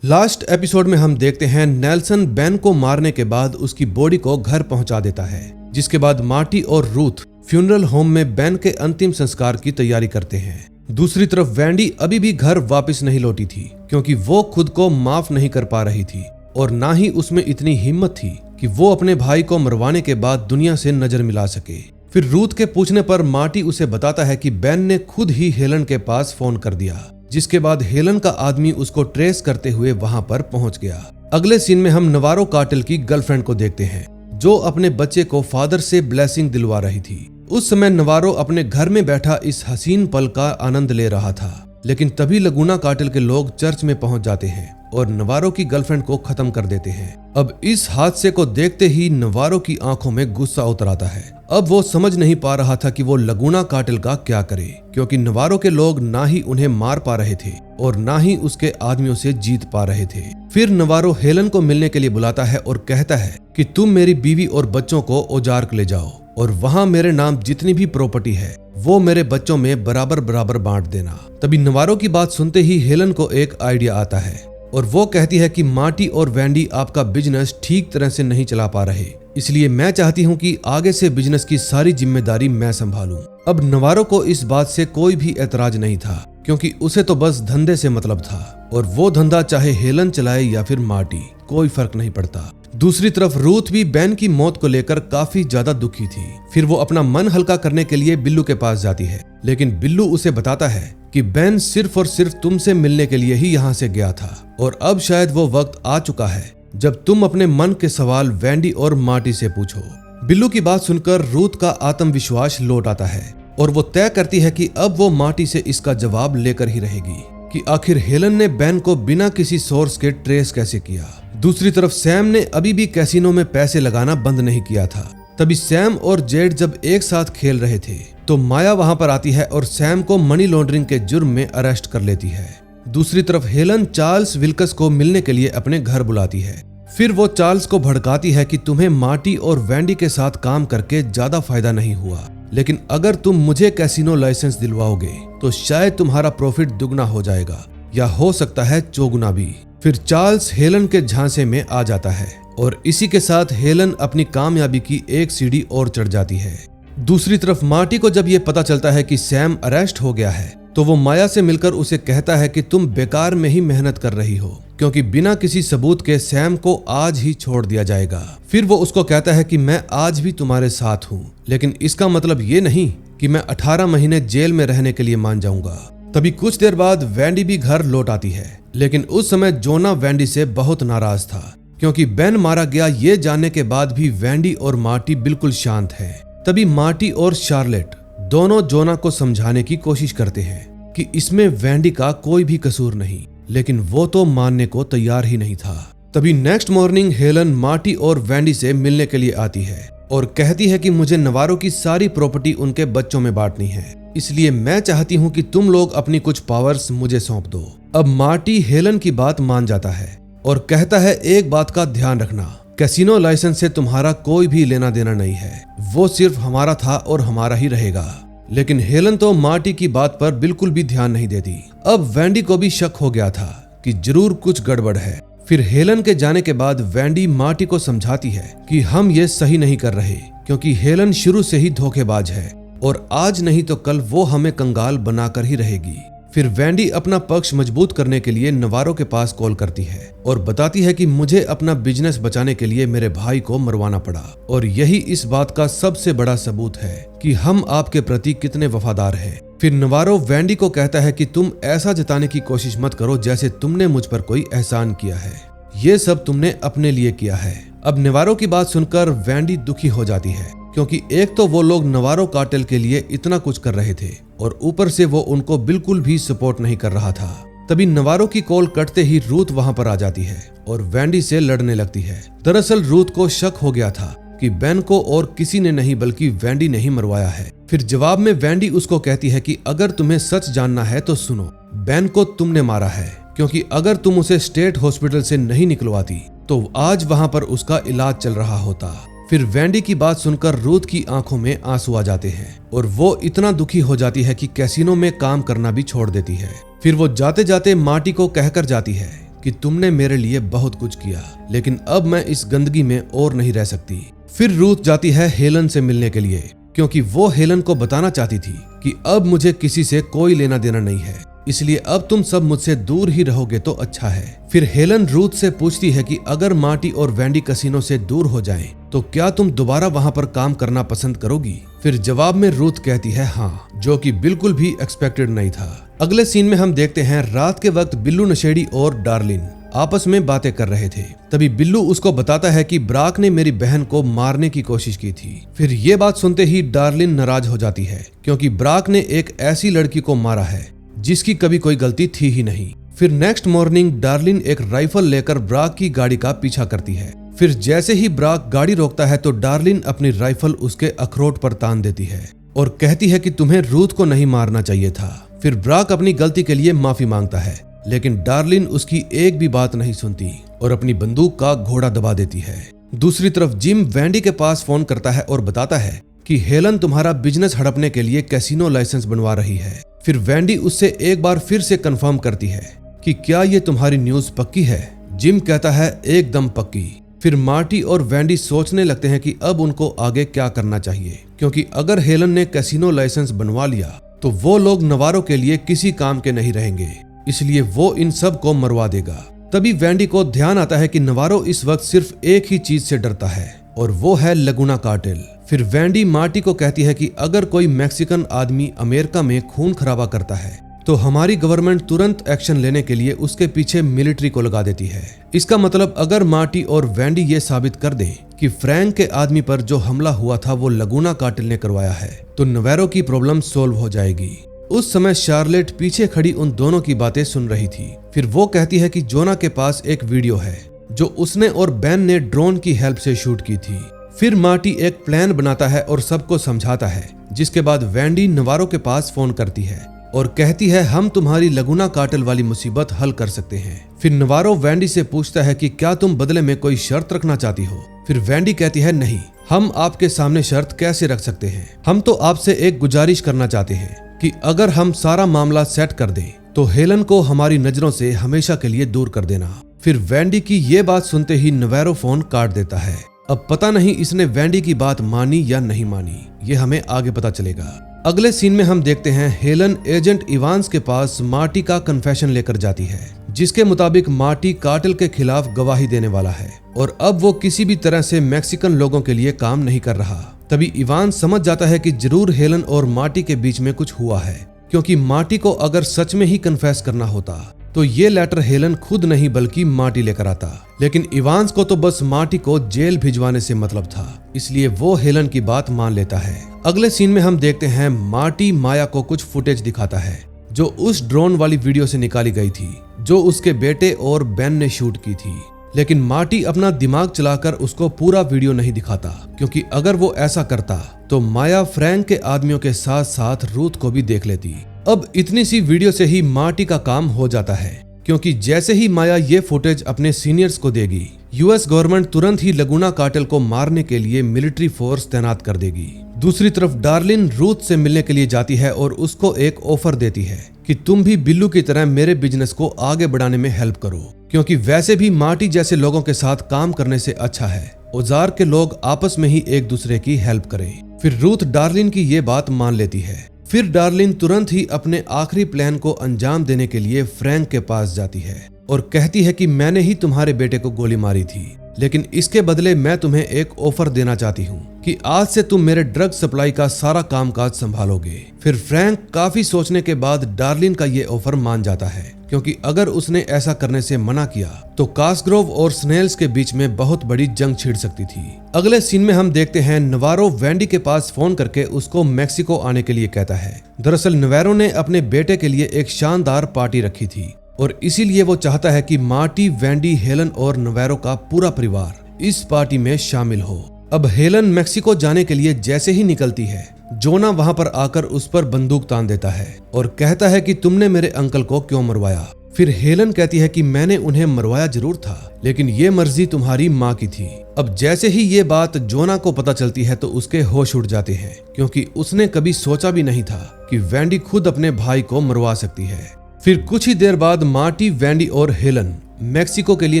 लास्ट एपिसोड में हम देखते हैं नेल्सन बेन को मारने के बाद उसकी बॉडी को घर पहुंचा देता है, जिसके बाद मार्टी और रूथ फ्यूनरल होम में बेन के अंतिम संस्कार की तैयारी करते हैं। दूसरी तरफ वेंडी अभी भी घर वापस नहीं लौटी थी क्योंकि वो खुद को माफ नहीं कर पा रही थी और ना ही उसमें इतनी हिम्मत थी कि वो अपने भाई को मरवाने के बाद दुनिया से नजर मिला सके। फिर रूथ के पूछने पर मार्टी उसे बताता है कि बेन ने खुद ही हेलन के पास फोन कर दिया, जिसके बाद हेलन का आदमी उसको ट्रेस करते हुए वहां पर पहुंच गया। अगले सीन में हम नवारो कार्टेल की गर्लफ्रेंड को देखते हैं जो अपने बच्चे को फादर से ब्लेसिंग दिलवा रही थी। उस समय नवारो अपने घर में बैठा इस हसीन पल का आनंद ले रहा था, लेकिन तभी लगुना कार्टेल के लोग चर्च में पहुंच जाते हैं और नवारो की गर्लफ्रेंड को खत्म कर देते हैं। अब इस हादसे को देखते ही नवारो की आंखों में गुस्सा उतर आता है। अब वो समझ नहीं पा रहा था कि वो लगुना कार्टेल का क्या करे, क्योंकि नवारो के लोग ना ही उन्हें मार पा रहे थे और ना ही उसके आदमियों से जीत पा रहे थे। फिर नवारो हेलन को मिलने के लिए बुलाता है और कहता है कि तुम मेरी बीवी और बच्चों को ओजार्क ले जाओ और वहां मेरे नाम जितनी भी प्रॉपर्टी है वो मेरे बच्चों में बराबर बराबर बांट देना। तभी नवारो की बात सुनते ही हेलन को एक आइडिया आता है और वो कहती है कि मार्टी और वेंडी आपका बिजनेस ठीक तरह से नहीं चला पा रहे, इसलिए मैं चाहती हूँ कि आगे से बिजनेस की सारी जिम्मेदारी मैं संभालूं। अब नवारो को इस बात से कोई भी एतराज नहीं था क्योंकि उसे तो बस धंधे से मतलब था और वो धंधा चाहे हेलन चलाए या फिर मार्टी, कोई फर्क नहीं पड़ता। दूसरी तरफ रूथ भी बेन की मौत को लेकर काफी ज्यादा दुखी थी। फिर वो अपना मन हल्का करने के लिए बिल्लू के पास जाती है, लेकिन बिल्लू उसे बताता है कि बेन सिर्फ और सिर्फ तुमसे मिलने के लिए ही यहाँ से गया था और अब शायद वो वक्त आ चुका है जब तुम अपने मन के सवाल वेंडी और मार्टी से पूछो। बिल्लू की बात सुनकर रूथ का आत्मविश्वास लौट आता है और वो तय करती है कि अब वो मार्टी से इसका जवाब लेकर ही रहेगी कि आखिर हेलन ने बेन को बिना किसी सोर्स के ट्रेस कैसे किया। दूसरी तरफ सैम ने अभी भी कैसीनो में पैसे लगाना बंद नहीं किया था। तभी सैम और जेड जब एक साथ खेल रहे थे तो माया वहां पर आती है और सैम को मनी लॉन्ड्रिंग के जुर्म में अरेस्ट कर लेती है। दूसरी तरफ हेलन चार्ल्स विल्कस को मिलने के लिए अपने घर बुलाती है। फिर वो चार्ल्स को भड़काती है कि तुम्हें मार्टी और वेंडी के साथ काम करके ज्यादा फायदा नहीं हुआ, लेकिन अगर तुम मुझे कैसीनो लाइसेंस दिलवाओगे तो शायद तुम्हारा प्रॉफिट दुगना हो जाएगा या हो सकता है चौगुना भी। फिर चार्ल्स हेलन के झांसे में आ जाता है और इसी के साथ हेलन अपनी कामयाबी की एक सीढ़ी और चढ़ जाती है। दूसरी तरफ मार्टी को जब ये पता चलता है कि सैम अरेस्ट हो गया है तो वो माया से मिलकर उसे कहता है कि तुम बेकार में ही मेहनत कर रही हो क्योंकि बिना किसी सबूत के सैम को आज ही छोड़ दिया जाएगा। फिर वो उसको कहता है कि मैं आज भी तुम्हारे साथ हूँ, लेकिन इसका मतलब ये नहीं कि मैं 18 महीने जेल में रहने के लिए मान जाऊंगा। तभी कुछ देर बाद वेंडी भी घर लौट आती है, लेकिन उस समय जोना वेंडी से बहुत नाराज था क्योंकि बेन मारा गया ये जानने के बाद भी वेंडी और मार्टी बिल्कुल शांत है। तभी मार्टी और शार्लेट दोनों जोना को समझाने की कोशिश करते हैं कि इसमें वेंडी का कोई भी कसूर नहीं, लेकिन वो तो मानने को तैयार ही नहीं था। तभी नेक्स्ट मॉर्निंग हेलन मार्टी और वेंडी से मिलने के लिए आती है और कहती है कि मुझे नवारो की सारी प्रॉपर्टी उनके बच्चों में बांटनी है, इसलिए मैं चाहती हूँ कि तुम लोग अपनी कुछ पावर्स मुझे सौंप दो। अब मार्टी हेलन की बात मान जाता है और कहता है एक बात का ध्यान रखना, कैसीनो लाइसेंस से तुम्हारा कोई भी लेना देना नहीं है, वो सिर्फ हमारा था और हमारा ही रहेगा। लेकिन हेलन तो मार्टी की बात पर बिल्कुल भी ध्यान नहीं देती। अब वैंडी को भी शक हो गया था कि जरूर कुछ गड़बड़ है। फिर हेलन के जाने के बाद वैंडी मार्टी को समझाती है कि हम ये सही नहीं कर रहे, क्योंकि हेलन शुरू से ही धोखेबाज है और आज नहीं तो कल वो हमें कंगाल बनाकर ही रहेगी। फिर वैंडी अपना पक्ष मजबूत करने के लिए नवारो के पास कॉल करती है और बताती है कि मुझे अपना बिजनेस बचाने के लिए मेरे भाई को मरवाना पड़ा और यही इस बात का सबसे बड़ा सबूत है कि हम आपके प्रति कितने वफादार हैं। फिर नवारो वैंडी को कहता है कि तुम ऐसा जताने की कोशिश मत करो जैसे तुमने मुझ पर कोई एहसान किया है, ये सब तुमने अपने लिए किया है। अब नवारो की बात सुनकर वैंडी दुखी हो जाती है, क्योंकि एक तो वो लोग नवारो कार्टेल के लिए इतना कुछ कर रहे थे और ऊपर से वो उनको बिल्कुल भी सपोर्ट नहीं कर रहा था। तभी नवारो की कॉल कटते ही रूथ वहां पर आ जाती है और वैंडी से लड़ने लगती है। दरअसल रूथ को शक हो गया था कि बेन को और किसी ने नहीं बल्कि वैंडी ने ही मरवाया है। फिर जवाब में वैंडी उसको कहती है कि अगर तुम्हें सच जानना है तो सुनो, बेन को तुमने मारा है, क्योंकि अगर तुम उसे स्टेट हॉस्पिटल से नहीं निकलवाती तो आज वहां पर उसका इलाज चल रहा होता। फिर वैंडी की बात सुनकर रूथ की आंखों में आंसू आ जाते हैं और वो इतना दुखी हो जाती है कि कैसीनो में काम करना भी छोड़ देती है। फिर वो जाते जाते मार्टी को कहकर जाती है कि तुमने मेरे लिए बहुत कुछ किया, लेकिन अब मैं इस गंदगी में और नहीं रह सकती। फिर रूथ जाती है हेलन से मिलने के लिए, क्योंकि वो हेलन को बताना चाहती थी कि अब मुझे किसी से कोई लेना देना नहीं है, इसलिए अब तुम सब मुझसे दूर ही रहोगे तो अच्छा है। फिर हेलन रूथ से पूछती है कि अगर मार्टी और वैंडी कैसीनो से दूर हो जाएं, तो क्या तुम दोबारा वहां पर काम करना पसंद करोगी? फिर जवाब में रूथ कहती है हाँ, जो कि बिल्कुल भी एक्सपेक्टेड नहीं था। अगले सीन में हम देखते हैं रात के वक्त बिल्लू नशेड़ी और डार्लिन आपस में बातें कर रहे थे। तभी बिल्लू उसको बताता है कि ब्राक ने मेरी बहन को मारने की कोशिश की थी। फिर ये बात सुनते ही डार्लिन नाराज हो जाती है, क्योंकि ब्राक ने एक ऐसी लड़की को मारा है जिसकी कभी कोई गलती थी ही नहीं। फिर नेक्स्ट मॉर्निंग डार्लिन एक राइफल लेकर ब्राक की गाड़ी का पीछा करती है। फिर जैसे ही ब्राक गाड़ी रोकता है तो डार्लिन अपनी राइफल उसके अखरोट पर तान देती है और कहती है कि तुम्हें रूथ को नहीं मारना चाहिए था। फिर ब्राक अपनी गलती के लिए माफी मांगता है, लेकिन डार्लिन उसकी एक भी बात नहीं सुनती और अपनी बंदूक का घोड़ा दबा देती है। दूसरी तरफ जिम वैंडी के पास फोन करता है और बताता है कि हेलन तुम्हारा बिजनेस हड़पने के लिए कैसीनो लाइसेंस बनवा रही है। फिर वैंडी उससे एक बार फिर से कंफर्म करती है कि क्या ये तुम्हारी न्यूज पक्की है? जिम कहता है एकदम पक्की। फिर मार्टी और वैंडी सोचने लगते हैं कि अब उनको आगे क्या करना चाहिए, क्योंकि अगर हेलन ने कैसीनो लाइसेंस बनवा लिया तो वो लोग नवारो के लिए किसी काम के नहीं रहेंगे, इसलिए वो इन सब को मरवा देगा। तभी वैंडी को ध्यान आता है कि नवारो इस वक्त सिर्फ एक ही चीज से डरता है और वो है लगुना कार्टेल। फिर वैंडी मार्टी को कहती है कि अगर कोई मैक्सिकन आदमी अमेरिका में खून खराबा करता है तो हमारी गवर्नमेंट तुरंत एक्शन लेने के लिए उसके पीछे मिलिट्री को लगा देती है। इसका मतलब अगर मार्टी और वैंडी ये साबित कर दें कि फ्रैंक के आदमी पर जो हमला हुआ था वो लगुना कार्टेल ने करवाया है तो नवारो की प्रॉब्लम सोल्व हो जाएगी। उस समय शार्लेट पीछे खड़ी उन दोनों की बातें सुन रही थी। फिर वो कहती है कि जोना के पास एक वीडियो है जो उसने और बेन ने ड्रोन की हेल्प से शूट की थी। फिर मार्टी एक प्लान बनाता है और सबको समझाता है, जिसके बाद वैंडी नवारो के पास फोन करती है और कहती है हम तुम्हारी लगुना कार्टेल वाली मुसीबत हल कर सकते हैं। फिर नवारो वैंडी से पूछता है कि क्या तुम बदले में कोई शर्त रखना चाहती हो? फिर वैंडी कहती है नहीं, हम आपके सामने शर्त कैसे रख सकते हैं, हम तो आपसे एक गुजारिश करना चाहते हैं कि अगर हम सारा मामला सेट कर दें तो हेलन को हमारी नजरों से हमेशा के लिए दूर कर देना। फिर वैंडी की ये बात सुनते ही नवारो फोन काट देता है। अब पता नहीं इसने वैंडी की बात मानी या नहीं मानी, ये हमें आगे पता चलेगा। अगले सीन में हम देखते हैं हेलन एजेंट इवांस के पास मार्टी का कन्फेशन लेकर जाती है, जिसके मुताबिक मार्टी कार्टेल के खिलाफ गवाही देने वाला है और अब वो किसी भी तरह से मैक्सिकन लोगों के लिए काम नहीं कर रहा। तभी इवांस समझ जाता है कि जरूर हेलन और मार्टी के बीच में कुछ हुआ है, क्योंकि मार्टी को अगर सच में ही कन्फेस करना होता तो ये लेटर हेलन खुद नहीं बल्कि मार्टी लेकर आता। लेकिन इवांस को तो बस मार्टी को जेल भिजवाने से मतलब था, इसलिए वो हेलन की बात मान लेता है। अगले सीन में हम देखते हैं मार्टी माया को कुछ फुटेज दिखाता है जो उस ड्रोन वाली वीडियो से निकाली गई थी जो उसके बेटे और बेन ने शूट की थी। लेकिन मार्टी अपना दिमाग चलाकर उसको पूरा वीडियो नहीं दिखाता, क्योंकि अगर वो ऐसा करता तो माया फ्रैंक के आदमियों के साथ साथ रूथ को भी देख लेती। अब इतनी सी वीडियो से ही मार्टी का काम हो जाता है, क्योंकि जैसे ही माया ये फुटेज अपने सीनियर्स को देगी, यूएस गवर्नमेंट तुरंत ही लगुना कार्टेल को मारने के लिए मिलिट्री फोर्स तैनात कर देगी। दूसरी तरफ डार्लिन रूथ से मिलने के लिए जाती है और उसको एक ऑफर देती है कि तुम भी बिल्लू की तरह मेरे बिजनेस को आगे बढ़ाने में हेल्प करो, क्योंकि वैसे भी मार्टी जैसे लोगों के साथ काम करने से अच्छा है ओजार्क के लोग आपस में ही एक दूसरे की हेल्प करें। फिर रूथ डार्लिन की ये बात मान लेती है। फिर डार्लिन तुरंत ही अपने आखिरी प्लान को अंजाम देने के लिए फ्रैंक के पास जाती है और कहती है कि मैंने ही तुम्हारे बेटे को गोली मारी थी, लेकिन इसके बदले मैं तुम्हें एक ऑफर देना चाहती हूँ कि आज से तुम मेरे ड्रग सप्लाई का सारा कामकाज संभालोगे। फिर फ्रैंक काफी सोचने के बाद डार्लिन का ये ऑफर मान जाता है, क्योंकि अगर उसने ऐसा करने से मना किया तो कास्ग्रोव और स्नेल्स के बीच में बहुत बड़ी जंग छिड़ सकती थी। अगले सीन में हम देखते हैं नवारो वैंडी के पास फोन करके उसको मैक्सिको आने के लिए कहता है। दरअसल नवारो ने अपने बेटे के लिए एक शानदार पार्टी रखी थी और इसीलिए वो चाहता है कि मार्टी, वैंडी, हेलन और नवारो का पूरा परिवार इस पार्टी में शामिल हो। अब हेलन मैक्सिको जाने के लिए जैसे ही निकलती है, जोना वहां पर आकर उस पर बंदूक तान देता है और कहता है कि तुमने मेरे अंकल को क्यों मरवाया। फिर हेलन कहती है कि मैंने उन्हें मरवाया जरूर था, लेकिन ये मर्जी तुम्हारी माँ की थी। अब जैसे ही ये बात जोना को पता चलती है तो उसके होश उड़ जाते हैं, क्योंकि उसने कभी सोचा भी नहीं था कि वैंडी खुद अपने भाई को मरवा सकती है। फिर कुछ ही देर बाद मार्टी, वैंडी और हेलन मैक्सिको के लिए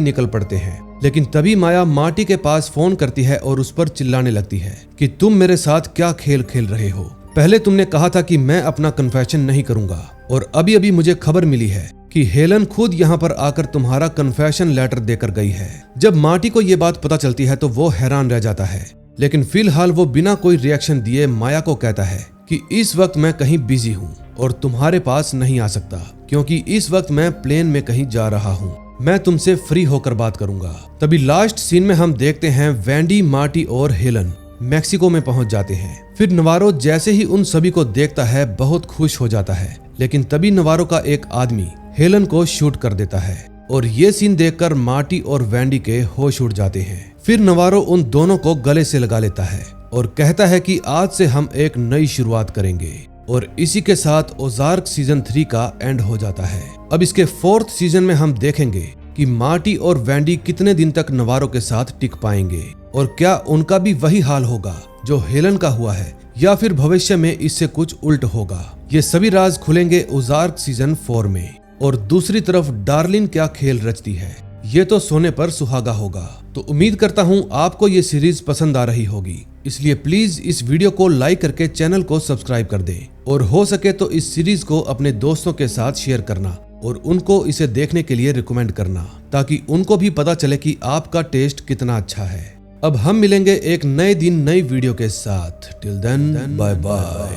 निकल पड़ते हैं, लेकिन तभी माया मार्टी के पास फोन करती है और उस पर चिल्लाने लगती है कि तुम मेरे साथ क्या खेल खेल रहे हो। पहले तुमने कहा था कि मैं अपना कन्फेशन नहीं करूंगा, और अभी अभी मुझे खबर मिली है कि हेलन खुद यहाँ पर आकर तुम्हारा कन्फेशन लेटर देकर गई है। जब मार्टी को ये बात पता चलती है तो वो हैरान रह जाता है, लेकिन फिलहाल वो बिना कोई रिएक्शन दिए माया को कहता है कि इस वक्त मैं कहीं बिजी हूँ और तुम्हारे पास नहीं आ सकता, क्योंकि इस वक्त मैं प्लेन में कहीं जा रहा हूँ। मैं तुमसे फ्री होकर बात करूंगा। तभी लास्ट सीन में हम देखते हैं वैंडी, मार्टी और हेलन मैक्सिको में पहुंच जाते हैं। फिर नवारो जैसे ही उन सभी को देखता है बहुत खुश हो जाता है, लेकिन तभी नवारो का एक आदमी हेलन को शूट कर देता है और ये सीन देखकर मार्टी और वैंडी के होश उड़ जाते हैं। फिर नवारो उन दोनों को गले से लगा लेता है और कहता है कि आज से हम एक नई शुरुआत करेंगे, और इसी के साथ ओजार्क सीजन 3 का एंड हो जाता है। अब इसके 4th सीजन में हम देखेंगे कि मार्टी और वैंडी कितने दिन तक नवारो के साथ टिक पाएंगे, और क्या उनका भी वही हाल होगा जो हेलन का हुआ है, या फिर भविष्य में इससे कुछ उल्ट होगा। ये सभी राज खुलेंगे ओजार्क सीजन 4 में। और दूसरी तरफ डार्लिन क्या खेल रचती है, ये तो सोने पर सुहागा होगा। तो उम्मीद करता हूँ आपको ये सीरीज पसंद आ रही होगी, इसलिए प्लीज इस वीडियो को लाइक करके चैनल को सब्सक्राइब कर दें, और हो सके तो इस सीरीज को अपने दोस्तों के साथ शेयर करना और उनको इसे देखने के लिए रिकमेंड करना, ताकि उनको भी पता चले कि आपका टेस्ट कितना अच्छा है। अब हम मिलेंगे एक नए दिन नई वीडियो के साथ। Till then bye bye.